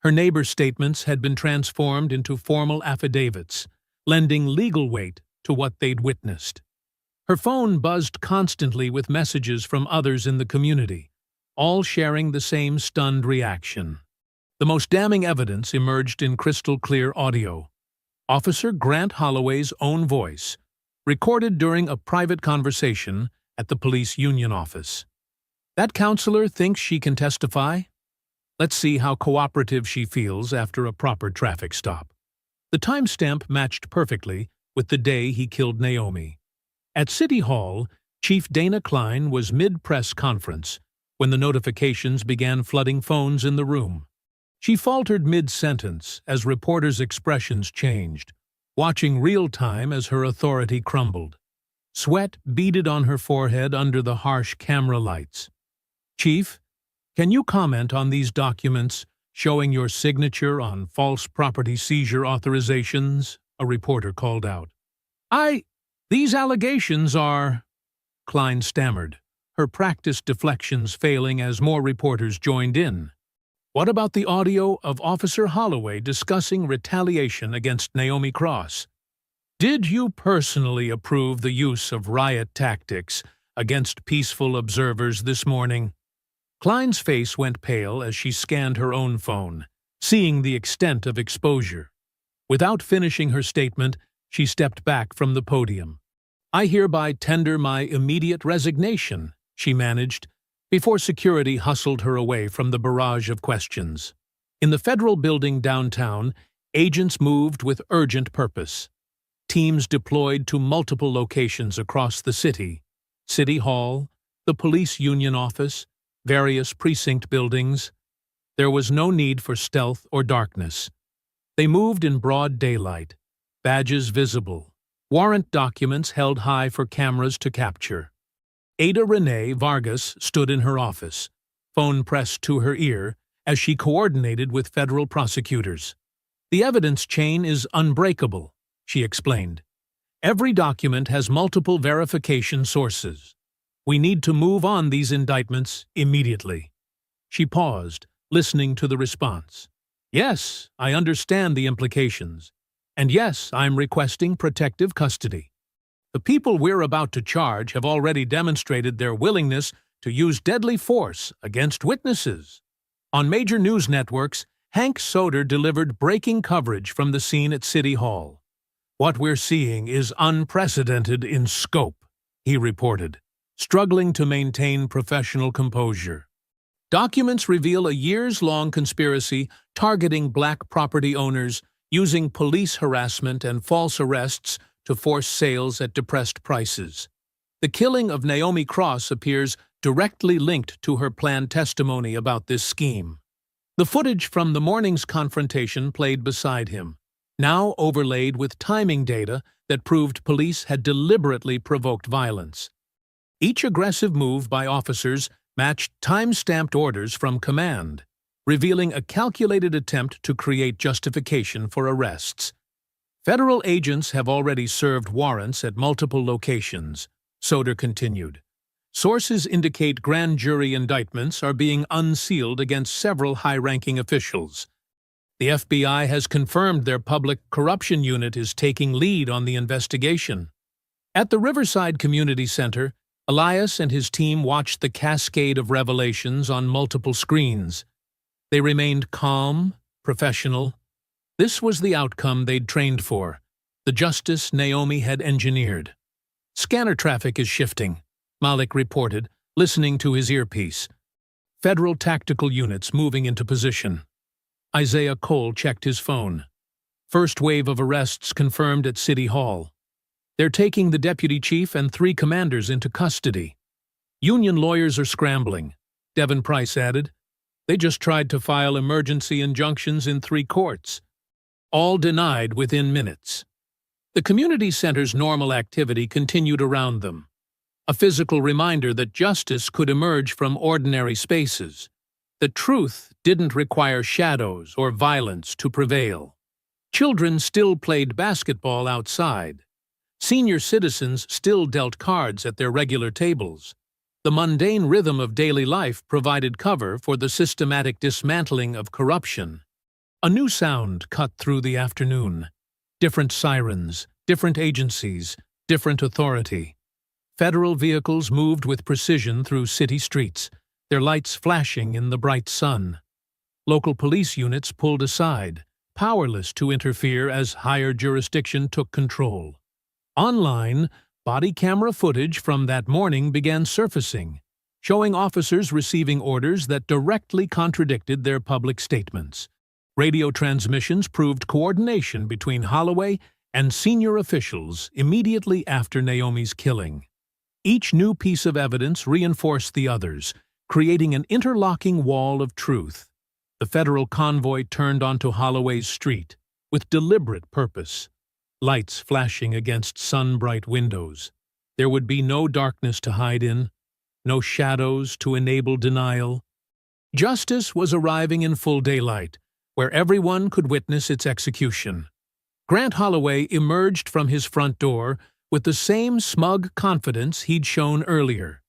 Speaker 1: Her neighbors' statements had been transformed into formal affidavits, lending legal weight to what they'd witnessed. Her phone buzzed constantly with messages from others in the community, all sharing the same stunned reaction. The most damning evidence emerged in crystal-clear audio. Officer Grant Holloway's own voice, recorded during a private conversation at the police union office. "That counselor thinks she can testify? Let's see how cooperative she feels after a proper traffic stop." The timestamp matched perfectly with the day he killed Naomi. At City Hall, Chief Dana Klein was mid-press conference when the notifications began flooding phones in the room. She faltered mid-sentence as reporters' expressions changed, watching real-time as her authority crumbled. Sweat beaded on her forehead under the harsh camera lights. "Chief, can you comment on these documents showing your signature on false property seizure authorizations?" a reporter called out. These allegations are—" Klein stammered, her practiced deflections failing as more reporters joined in. "What about the audio of Officer Holloway discussing retaliation against Naomi Cross? Did you personally approve the use of riot tactics against peaceful observers this morning?" Klein's face went pale as she scanned her own phone, seeing the extent of exposure. Without finishing her statement, she stepped back from the podium. "I hereby tender my immediate resignation," she managed, before security hustled her away from the barrage of questions. In the federal building downtown, agents moved with urgent purpose. Teams deployed to multiple locations across the city: City Hall, the police union office, various precinct buildings. There was no need for stealth or darkness. They moved in broad daylight, badges visible, warrant documents held high for cameras to capture. Ada Renee Vargas stood in her office, phone pressed to her ear, as she coordinated with federal prosecutors. "The evidence chain is unbreakable," she explained. "Every document has multiple verification sources. We need to move on these indictments immediately." She paused, listening to the response. "Yes, I understand the implications. And yes, I'm requesting protective custody. The people we're about to charge have already demonstrated their willingness to use deadly force against witnesses." On major news networks, Hank Soder delivered breaking coverage from the scene at City Hall. "What we're seeing is unprecedented in scope," he reported, struggling to maintain professional composure. Documents reveal a years-long conspiracy targeting black property owners, using police harassment and false arrests to force sales at depressed prices. The killing of Naomi Cross appears directly linked to her planned testimony about this scheme. The footage from the morning's confrontation played beside him, now overlaid with timing data that proved police had deliberately provoked violence. Each aggressive move by officers matched time-stamped orders from command, revealing a calculated attempt to create justification for arrests. Federal agents have already served warrants at multiple locations, Soder continued. Sources indicate grand jury indictments are being unsealed against several high-ranking officials. The FBI has confirmed their public corruption unit is taking lead on the investigation. At the Riverside Community Center, Elias and his team watched the cascade of revelations on multiple screens. They remained calm, professional. This was the outcome they'd trained for, the justice Naomi had engineered. "Scanner traffic is shifting," Malik reported, listening to his earpiece. "Federal tactical units moving into position." Isaiah Cole checked his phone. First wave of arrests confirmed at City Hall. "They're taking the deputy chief and 3 commanders into custody." "Union lawyers are scrambling," Devin Price added. "They just tried to file emergency injunctions in 3 courts. All denied within minutes." The community center's normal activity continued around them, a physical reminder that justice could emerge from ordinary spaces. The truth didn't require shadows or violence to prevail. Children still played basketball outside. Senior citizens still dealt cards at their regular tables. The mundane rhythm of daily life provided cover for the systematic dismantling of corruption. A new sound cut through the afternoon. Different sirens, different agencies, different authority. Federal vehicles moved with precision through city streets, their lights flashing in the bright sun. Local police units pulled aside, powerless to interfere as higher jurisdiction took control. Online, body camera footage from that morning began surfacing, showing officers receiving orders that directly contradicted their public statements. Radio transmissions proved coordination between Holloway and senior officials immediately after Naomi's killing. Each new piece of evidence reinforced the others, creating an interlocking wall of truth. The federal convoy turned onto Holloway's street, with deliberate purpose, lights flashing against sun-bright windows. There would be no darkness to hide in, no shadows to enable denial. Justice was arriving in full daylight, where everyone could witness its execution. Grant Holloway emerged from his front door with the same smug confidence he'd shown earlier.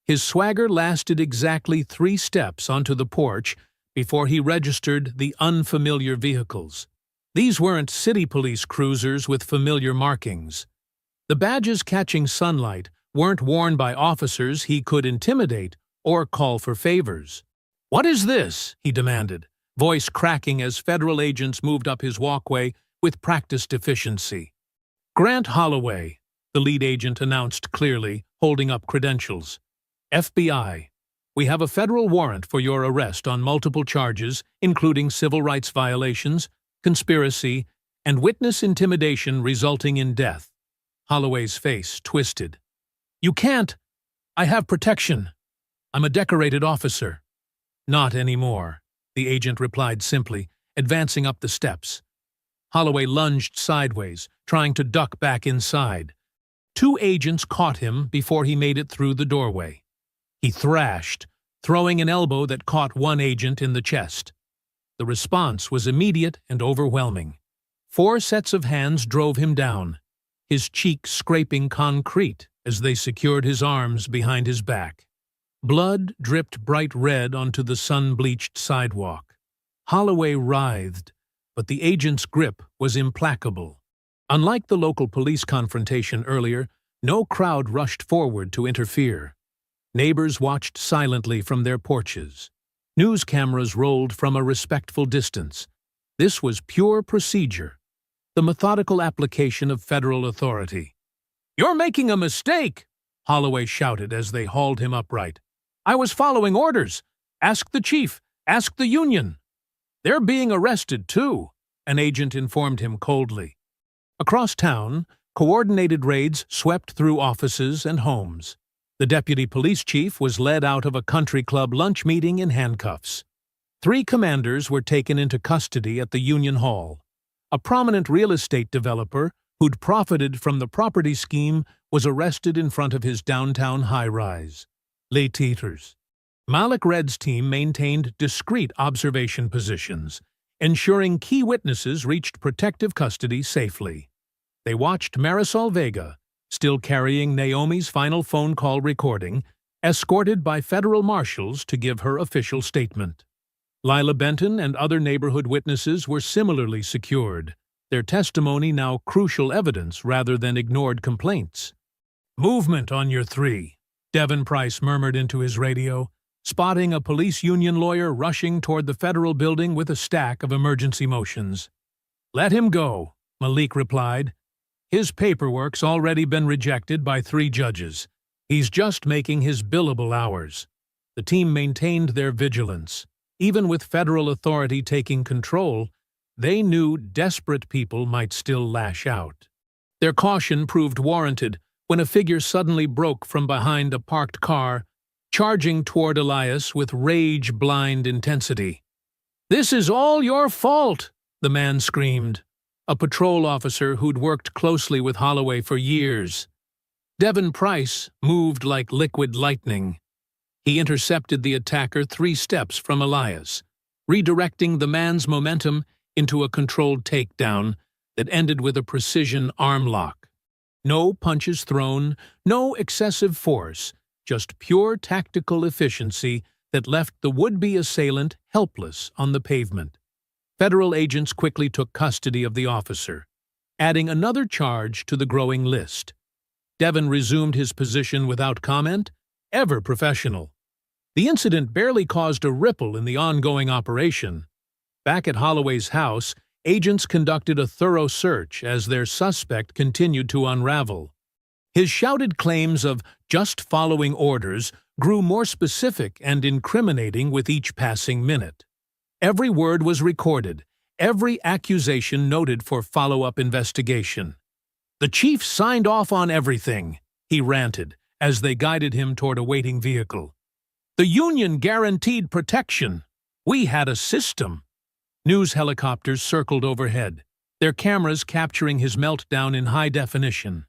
Speaker 1: His swagger lasted exactly 3 steps onto the porch before he registered the unfamiliar vehicles. These weren't city police cruisers with familiar markings. The badges catching sunlight weren't worn by officers he could intimidate or call for favors. "What is this?" he demanded, voice cracking as federal agents moved up his walkway with practiced efficiency. "Grant Holloway," the lead agent announced clearly, holding up credentials. "FBI, we have a federal warrant for your arrest on multiple charges, including civil rights violations, conspiracy, and witness intimidation resulting in death." Holloway's face twisted. "You can't! I have protection. I'm a decorated officer." "Not anymore," the agent replied simply, advancing up the steps. Holloway lunged sideways, trying to duck back inside. 2 agents caught him before he made it through the doorway. He thrashed, throwing an elbow that caught one agent in the chest. The response was immediate and overwhelming. 4 sets of hands drove him down, his cheek scraping concrete as they secured his arms behind his back. Blood dripped bright red onto the sun-bleached sidewalk. Holloway writhed, but the agent's grip was implacable. Unlike the local police confrontation earlier, no crowd rushed forward to interfere. Neighbors watched silently from their porches. News cameras rolled from a respectful distance. This was pure procedure, the methodical application of federal authority. "You're making a mistake!" Holloway shouted as they hauled him upright. "I was following orders. Ask the chief. Ask the union." "They're being arrested, too," an agent informed him coldly. Across town, coordinated raids swept through offices and homes. The deputy police chief was led out of a country club lunch meeting in handcuffs. 3 commanders were taken into custody at the Union Hall. A prominent real estate developer who'd profited from the property scheme was arrested in front of his downtown high-rise. Les Titres. Malik Red's team maintained discreet observation positions, ensuring key witnesses reached protective custody safely. They watched Marisol Vega, still carrying Naomi's final phone call recording, escorted by federal marshals to give her official statement. Lila Benton and other neighborhood witnesses were similarly secured, their testimony now crucial evidence rather than ignored complaints. "Movement on your 3, Devin Price murmured into his radio, spotting a police union lawyer rushing toward the federal building with a stack of emergency motions. "Let him go," Malik replied. "His paperwork's already been rejected by 3 judges. He's just making his billable hours." The team maintained their vigilance. Even with federal authority taking control, they knew desperate people might still lash out. Their caution proved warranted when a figure suddenly broke from behind a parked car, charging toward Elias with rage-blind intensity. "This is all your fault!" the man screamed, a patrol officer who'd worked closely with Holloway for years. Devin Price moved like liquid lightning. He intercepted the attacker 3 steps from Elias, redirecting the man's momentum into a controlled takedown that ended with a precision arm lock. No punches thrown, no excessive force, just pure tactical efficiency that left the would-be assailant helpless on the pavement. Federal agents quickly took custody of the officer, adding another charge to the growing list. Devin resumed his position without comment, ever professional. The incident barely caused a ripple in the ongoing operation. Back at Holloway's house, agents conducted a thorough search as their suspect continued to unravel. His shouted claims of just following orders grew more specific and incriminating with each passing minute. Every word was recorded, every accusation noted for follow-up investigation. "The chief signed off on everything," he ranted as they guided him toward a waiting vehicle. "The union guaranteed protection. We had a system." News helicopters circled overhead, their cameras capturing his meltdown in high definition.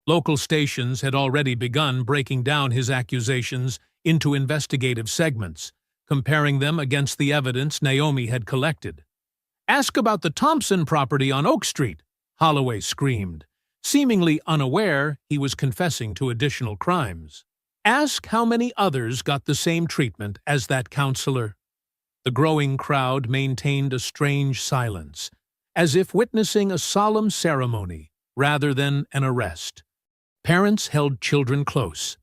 Speaker 1: Local stations had already begun breaking down his accusations into investigative segments, comparing them against the evidence Naomi had collected. "Ask about the Thompson property on Oak Street," Holloway screamed, seemingly unaware he was confessing to additional crimes. "Ask how many others got the same treatment as that counselor." The growing crowd maintained a strange silence, as if witnessing a solemn ceremony rather than an arrest. Parents held children close.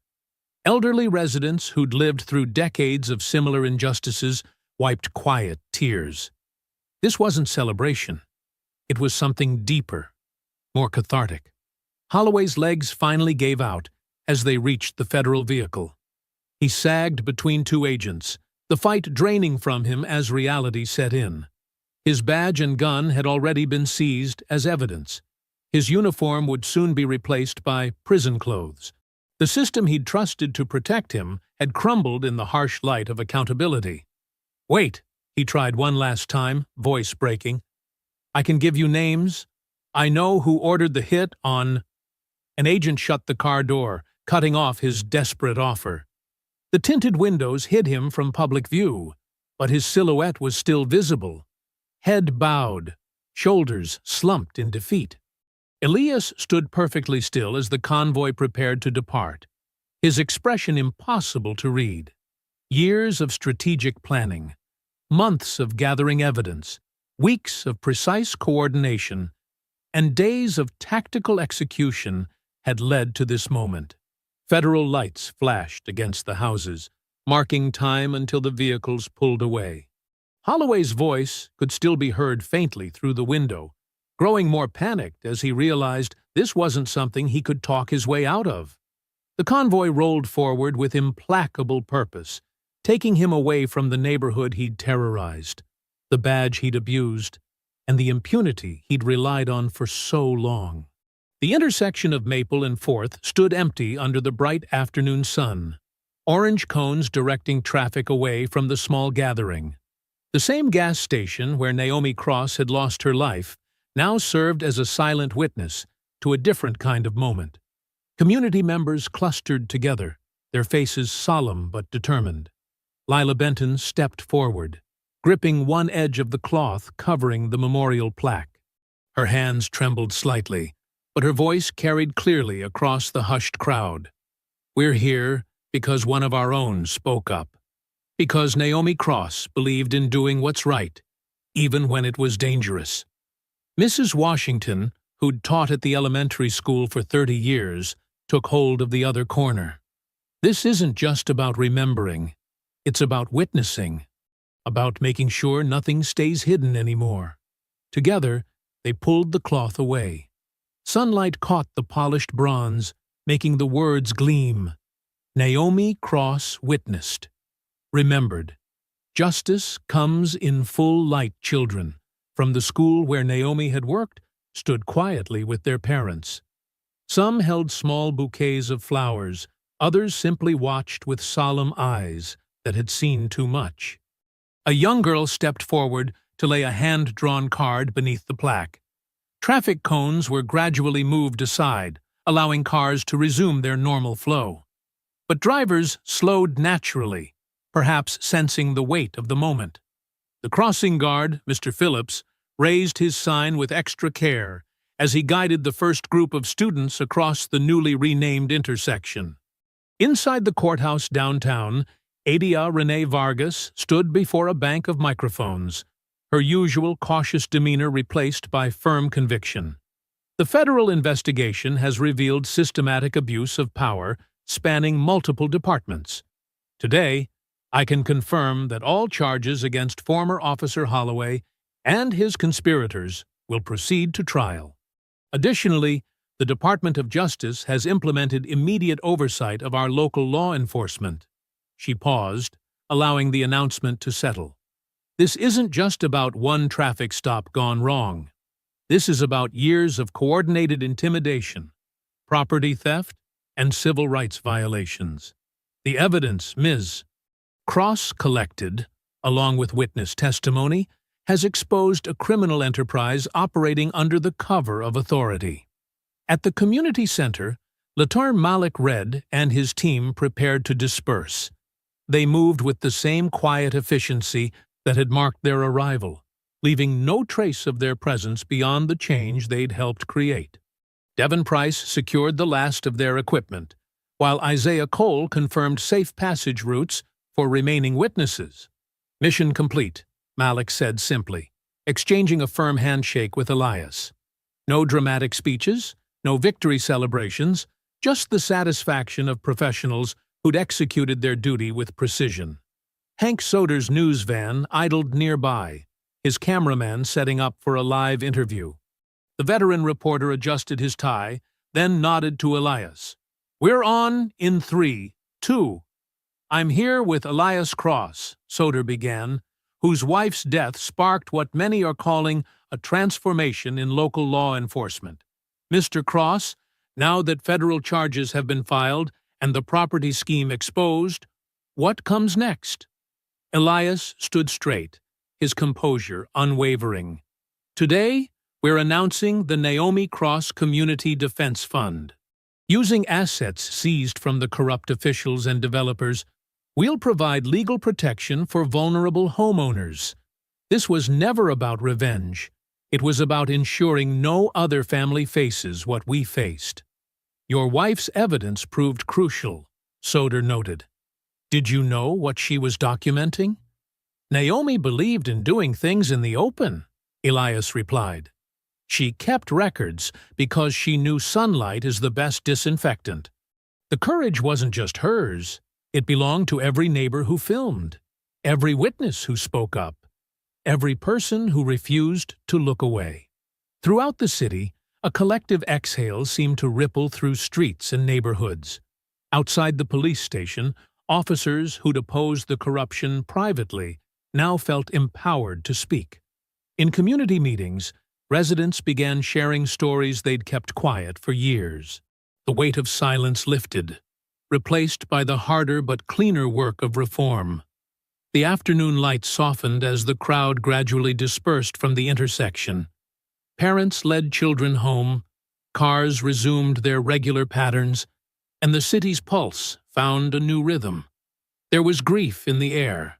Speaker 1: Elderly residents who'd lived through decades of similar injustices wiped quiet tears. This wasn't celebration. It was something deeper, more cathartic. Holloway's legs finally gave out as they reached the federal vehicle. He sagged between 2 agents, the fight draining from him as reality set in. His badge and gun had already been seized as evidence. His uniform would soon be replaced by prison clothes. The system he'd trusted to protect him had crumbled in the harsh light of accountability. "Wait," he tried one last time, voice breaking. "I can give you names. I know who ordered the hit on—" An agent shut the car door, cutting off his desperate offer. The tinted windows hid him from public view, but his silhouette was still visible. Head bowed, shoulders slumped in defeat. Elias stood perfectly still as the convoy prepared to depart, his expression impossible to read. Years of strategic planning, months of gathering evidence, weeks of precise coordination, and days of tactical execution had led to this moment. Federal lights flashed against the houses, marking time until the vehicles pulled away. Holloway's voice could still be heard faintly through the window, growing more panicked as he realized this wasn't something he could talk his way out of. The convoy rolled forward with implacable purpose, taking him away from the neighborhood he'd terrorized, the badge he'd abused, and the impunity he'd relied on for so long. The intersection of Maple and 4th stood empty under the bright afternoon sun, orange cones directing traffic away from the small gathering. The same gas station where Naomi Cross had lost her life now served as a silent witness to a different kind of moment. Community members clustered together, their faces solemn but determined. Lila Benton stepped forward, gripping one edge of the cloth covering the memorial plaque. Her hands trembled slightly, but her voice carried clearly across the hushed crowd. "We're here because one of our own spoke up. Because Naomi Cross believed in doing what's right, even when it was dangerous." Mrs. Washington, who'd taught at the elementary school for 30 years, took hold of the other corner. "This isn't just about remembering. It's about witnessing, about making sure nothing stays hidden anymore." Together, they pulled the cloth away. Sunlight caught the polished bronze, making the words gleam. Naomi Cross witnessed. Remembered. Justice comes in full light. Children, from the school where Naomi had worked, stood quietly with their parents. Some held small bouquets of flowers, others simply watched with solemn eyes that had seen too much. A young girl stepped forward to lay a hand-drawn card beneath the plaque. Traffic cones were gradually moved aside, allowing cars to resume their normal flow. But drivers slowed naturally, perhaps sensing the weight of the moment. The crossing guard, Mr. Phillips, raised his sign with extra care as he guided the first group of students across the newly renamed intersection. Inside the courthouse downtown, Adia Renee Vargas stood before a bank of microphones, her usual cautious demeanor replaced by firm conviction. The federal investigation has revealed systematic abuse of power spanning multiple departments. Today, I can confirm that all charges against former Officer Holloway and his conspirators will proceed to trial. Additionally, the Department of Justice has implemented immediate oversight of our local law enforcement. She paused, allowing the announcement to settle. This isn't just about one traffic stop gone wrong. This is about years of coordinated intimidation, property theft, and civil rights violations. The evidence Ms. Cross collected, along with witness testimony, has exposed a criminal enterprise operating under the cover of authority. At the community center, Latar Malik Red and his team prepared to disperse. They moved with the same quiet efficiency that had marked their arrival, leaving no trace of their presence beyond the change they'd helped create. Devin Price secured the last of their equipment, while Isaiah Cole confirmed safe passage routes for remaining witnesses. "Mission complete," Malik said simply, exchanging a firm handshake with Elias. No dramatic speeches, no victory celebrations, just the satisfaction of professionals who'd executed their duty with precision. Hank Soder's news van idled nearby, his cameraman setting up for a live interview. The veteran reporter adjusted his tie, then nodded to Elias. "We're on in 3, 2. I'm here with Elias Cross," Soder began, whose wife's death sparked what many are calling a transformation in local law enforcement. "Mr. Cross, now that federal charges have been filed and the property scheme exposed, what comes next?" Elias stood straight, his composure unwavering. "Today, we're announcing the Naomi Cross Community Defense Fund. Using assets seized from the corrupt officials and developers, we'll provide legal protection for vulnerable homeowners. This was never about revenge. It was about ensuring no other family faces what we faced." "Your wife's evidence proved crucial," Soder noted. "Did you know what she was documenting?" "Naomi believed in doing things in the open," Elias replied. "She kept records because she knew sunlight is the best disinfectant. The courage wasn't just hers, It belonged to every neighbor who filmed, every witness who spoke up, every person who refused to look away. Throughout the city, a collective exhale seemed to ripple through streets and neighborhoods. Outside the police station, officers who'd opposed the corruption privately now felt empowered to speak. In community meetings, residents began sharing stories they'd kept quiet for years. The weight of silence lifted, replaced by the harder but cleaner work of reform. The afternoon light softened as the crowd gradually dispersed from the intersection. Parents led children home, cars resumed their regular patterns, and the city's pulse found a new rhythm. There was grief in the air.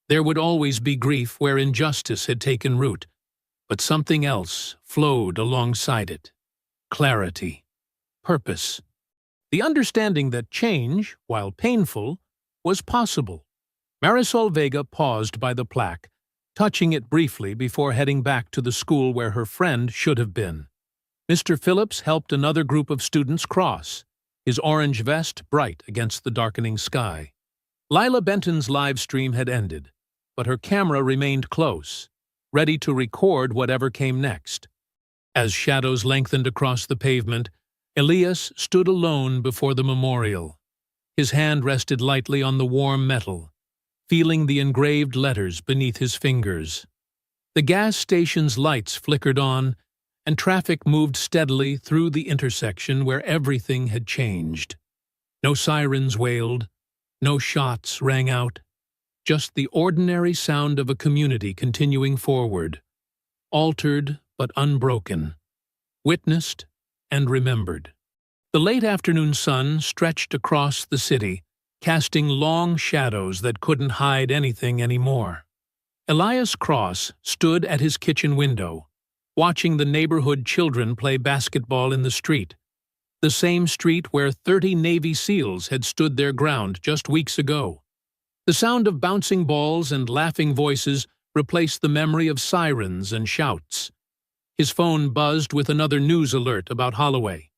Speaker 1: There would always be grief where injustice had taken root, but something else flowed alongside it. Clarity. Purpose. The understanding that change, while painful, was possible. Marisol Vega paused by the plaque, touching it briefly before heading back to the school where her friend should have been. Mr. Phillips helped another group of students cross, his orange vest bright against the darkening sky. Lila Benton's live stream had ended, but her camera remained close, ready to record whatever came next. As shadows lengthened across the pavement, Elias stood alone before the memorial. His hand rested lightly on the warm metal, feeling the engraved letters beneath his fingers. The gas station's lights flickered on, and traffic moved steadily through the intersection where everything had changed. No sirens wailed, no shots rang out, just the ordinary sound of a community continuing forward, altered but unbroken, witnessed and remembered. The late afternoon sun stretched across the city, casting long shadows that couldn't hide anything anymore. Elias Cross stood at his kitchen window, watching the neighborhood children play basketball in the street, the same street where 30 Navy SEALs had stood their ground just weeks ago. The sound of bouncing balls and laughing voices replaced the memory of sirens and shouts. His phone buzzed with another news alert about Holloway.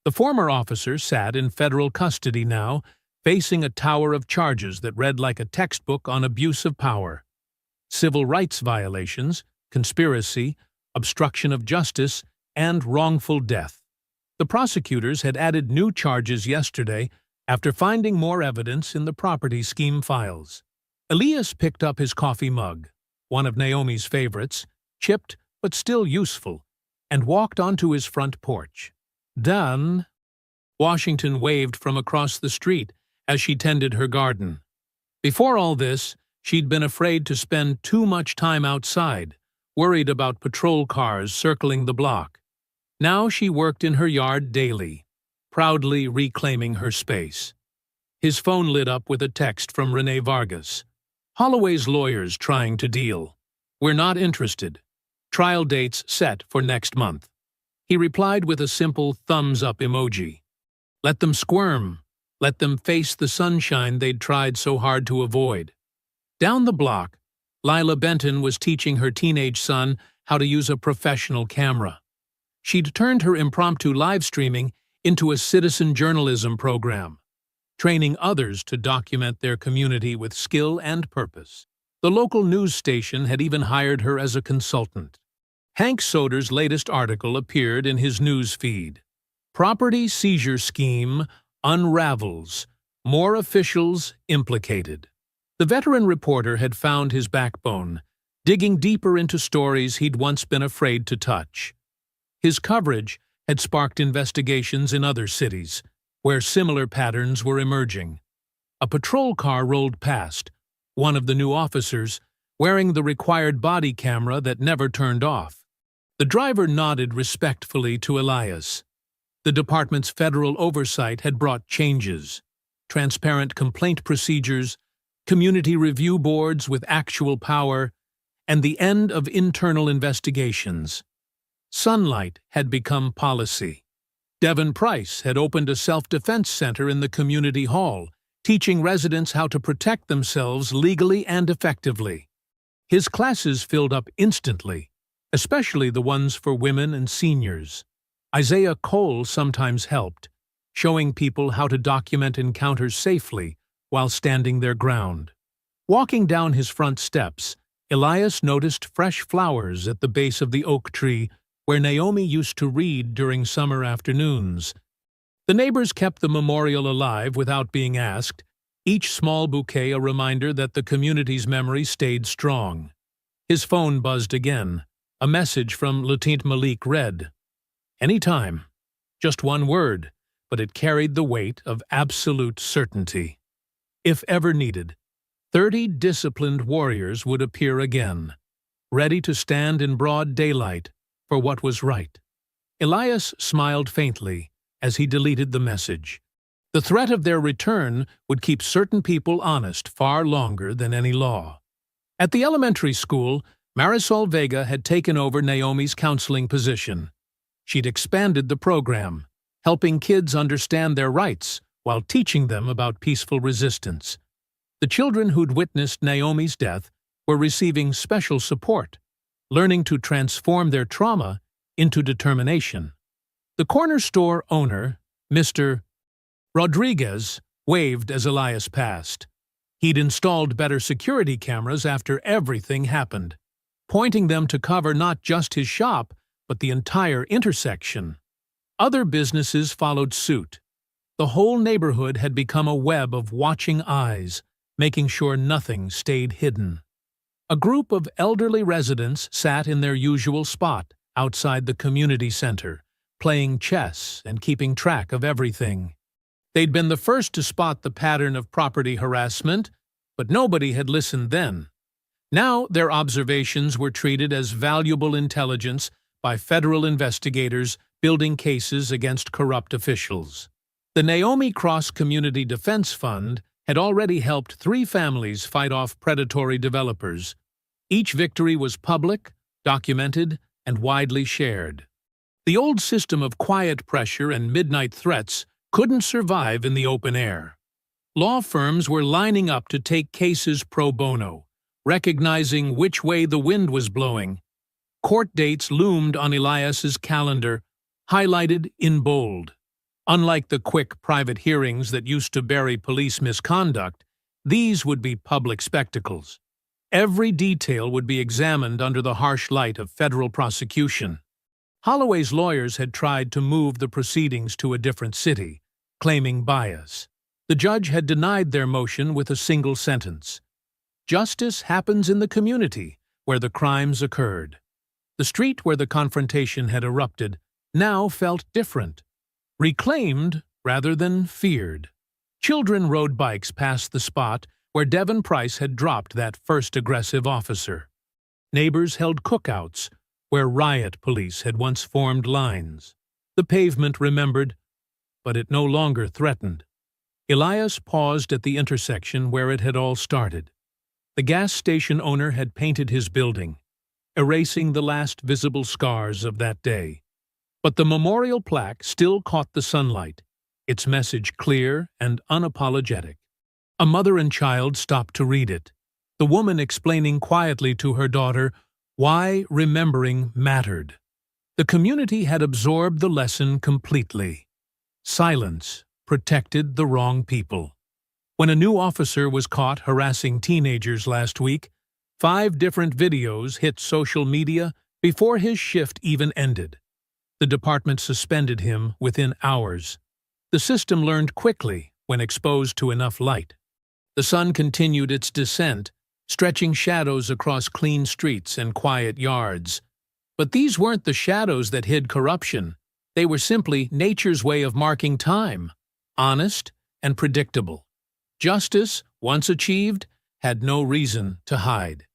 Speaker 1: The former officer sat in federal custody now, facing a tower of charges that read like a textbook on abuse of power. Civil rights violations, conspiracy, obstruction of justice, and wrongful death. The prosecutors had added new charges yesterday after finding more evidence in the property scheme files. Elias picked up his coffee mug, one of Naomi's favorites, chipped but still useful, and walked onto his front porch. "Done." Washington waved from across the street as she tended her garden. Before all this, she'd been afraid to spend too much time outside, worried about patrol cars circling the block. Now she worked in her yard daily, proudly reclaiming her space. His phone lit up with a text from Renee Vargas. "Holloway's lawyers trying to deal. We're not interested. Trial dates set for next month." He replied with a simple thumbs-up emoji. Let them squirm. Let them face the sunshine they'd tried so hard to avoid. Down the block, Lila Benton was teaching her teenage son how to use a professional camera. She'd turned her impromptu live streaming into a citizen journalism program, training others to document their community with skill and purpose. The local news station had even hired her as a consultant. Hank Soder's latest article appeared in his news feed. Property seizure scheme unravels, more officials implicated. The veteran reporter had found his backbone, digging deeper into stories he'd once been afraid to touch. His coverage had sparked investigations in other cities, where similar patterns were emerging. A patrol car rolled past, one of the new officers, wearing the required body camera that never turned off. The driver nodded respectfully to Elias. The department's federal oversight had brought changes: transparent complaint procedures, community review boards with actual power, and the end of internal investigations. Sunlight had become policy. Devin Price had opened a self-defense center in the community hall, teaching residents how to protect themselves legally and effectively. His classes filled up instantly, especially the ones for women and seniors. Isaiah Cole sometimes helped, showing people how to document encounters safely while standing their ground. Walking down his front steps, Elias noticed fresh flowers at the base of the oak tree where Naomi used to read during summer afternoons. The neighbors kept the memorial alive without being asked, each small bouquet a reminder that the community's memory stayed strong. His phone buzzed again. A message from Lieutenant Malik read, "Anytime." Just one word, but it carried the weight of absolute certainty. If ever needed, 30 disciplined warriors would appear again, ready to stand in broad daylight for what was right. Elias smiled faintly as he deleted the message. The threat of their return would keep certain people honest far longer than any law. At the elementary school, Marisol Vega had taken over Naomi's counseling position. She'd expanded the program, helping kids understand their rights while teaching them about peaceful resistance. The children who'd witnessed Naomi's death were receiving special support, learning to transform their trauma into determination. The corner store owner, Mr. Rodriguez, waved as Elias passed. He'd installed better security cameras after everything happened, pointing them to cover not just his shop, but the entire intersection. Other businesses followed suit. The whole neighborhood had become a web of watching eyes, making sure nothing stayed hidden. A group of elderly residents sat in their usual spot outside the community center, playing chess and keeping track of everything. They'd been the first to spot the pattern of property harassment, but nobody had listened then. Now their observations were treated as valuable intelligence by federal investigators building cases against corrupt officials. The Naomi Cross Community Defense Fund had already helped 3 families fight off predatory developers. Each victory was public, documented, and widely shared. The old system of quiet pressure and midnight threats couldn't survive in the open air. Law firms were lining up to take cases pro bono, recognizing which way the wind was blowing. Court dates loomed on Elias's calendar, highlighted in bold. Unlike the quick private hearings that used to bury police misconduct, these would be public spectacles. Every detail would be examined under the harsh light of federal prosecution. Holloway's lawyers had tried to move the proceedings to a different city, claiming bias. The judge had denied their motion with a single sentence. Justice happens in the community where the crimes occurred. The street where the confrontation had erupted now felt different, reclaimed rather than feared. Children rode bikes past the spot where Devin Price had dropped that first aggressive officer. Neighbors held cookouts where riot police had once formed lines. The pavement remembered, but it no longer threatened. Elias paused at the intersection where it had all started. The gas station owner had painted his building, erasing the last visible scars of that day. But the memorial plaque still caught the sunlight, its message clear and unapologetic. A mother and child stopped to read it, the woman explaining quietly to her daughter why remembering mattered. The community had absorbed the lesson completely. Silence protected the wrong people. When a new officer was caught harassing teenagers last week, 5 different videos hit social media before his shift even ended. The department suspended him within hours. The system learned quickly when exposed to enough light. The sun continued its descent, stretching shadows across clean streets and quiet yards. But these weren't the shadows that hid corruption. They were simply nature's way of marking time, honest and predictable. Justice, once achieved, had no reason to hide.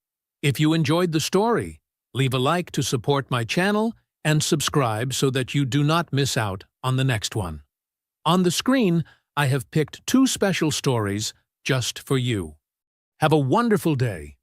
Speaker 1: If you enjoyed the story, leave a like to support my channel and subscribe so that you do not miss out on the next one. On the screen, I have picked 2 special stories just for you. Have a wonderful day.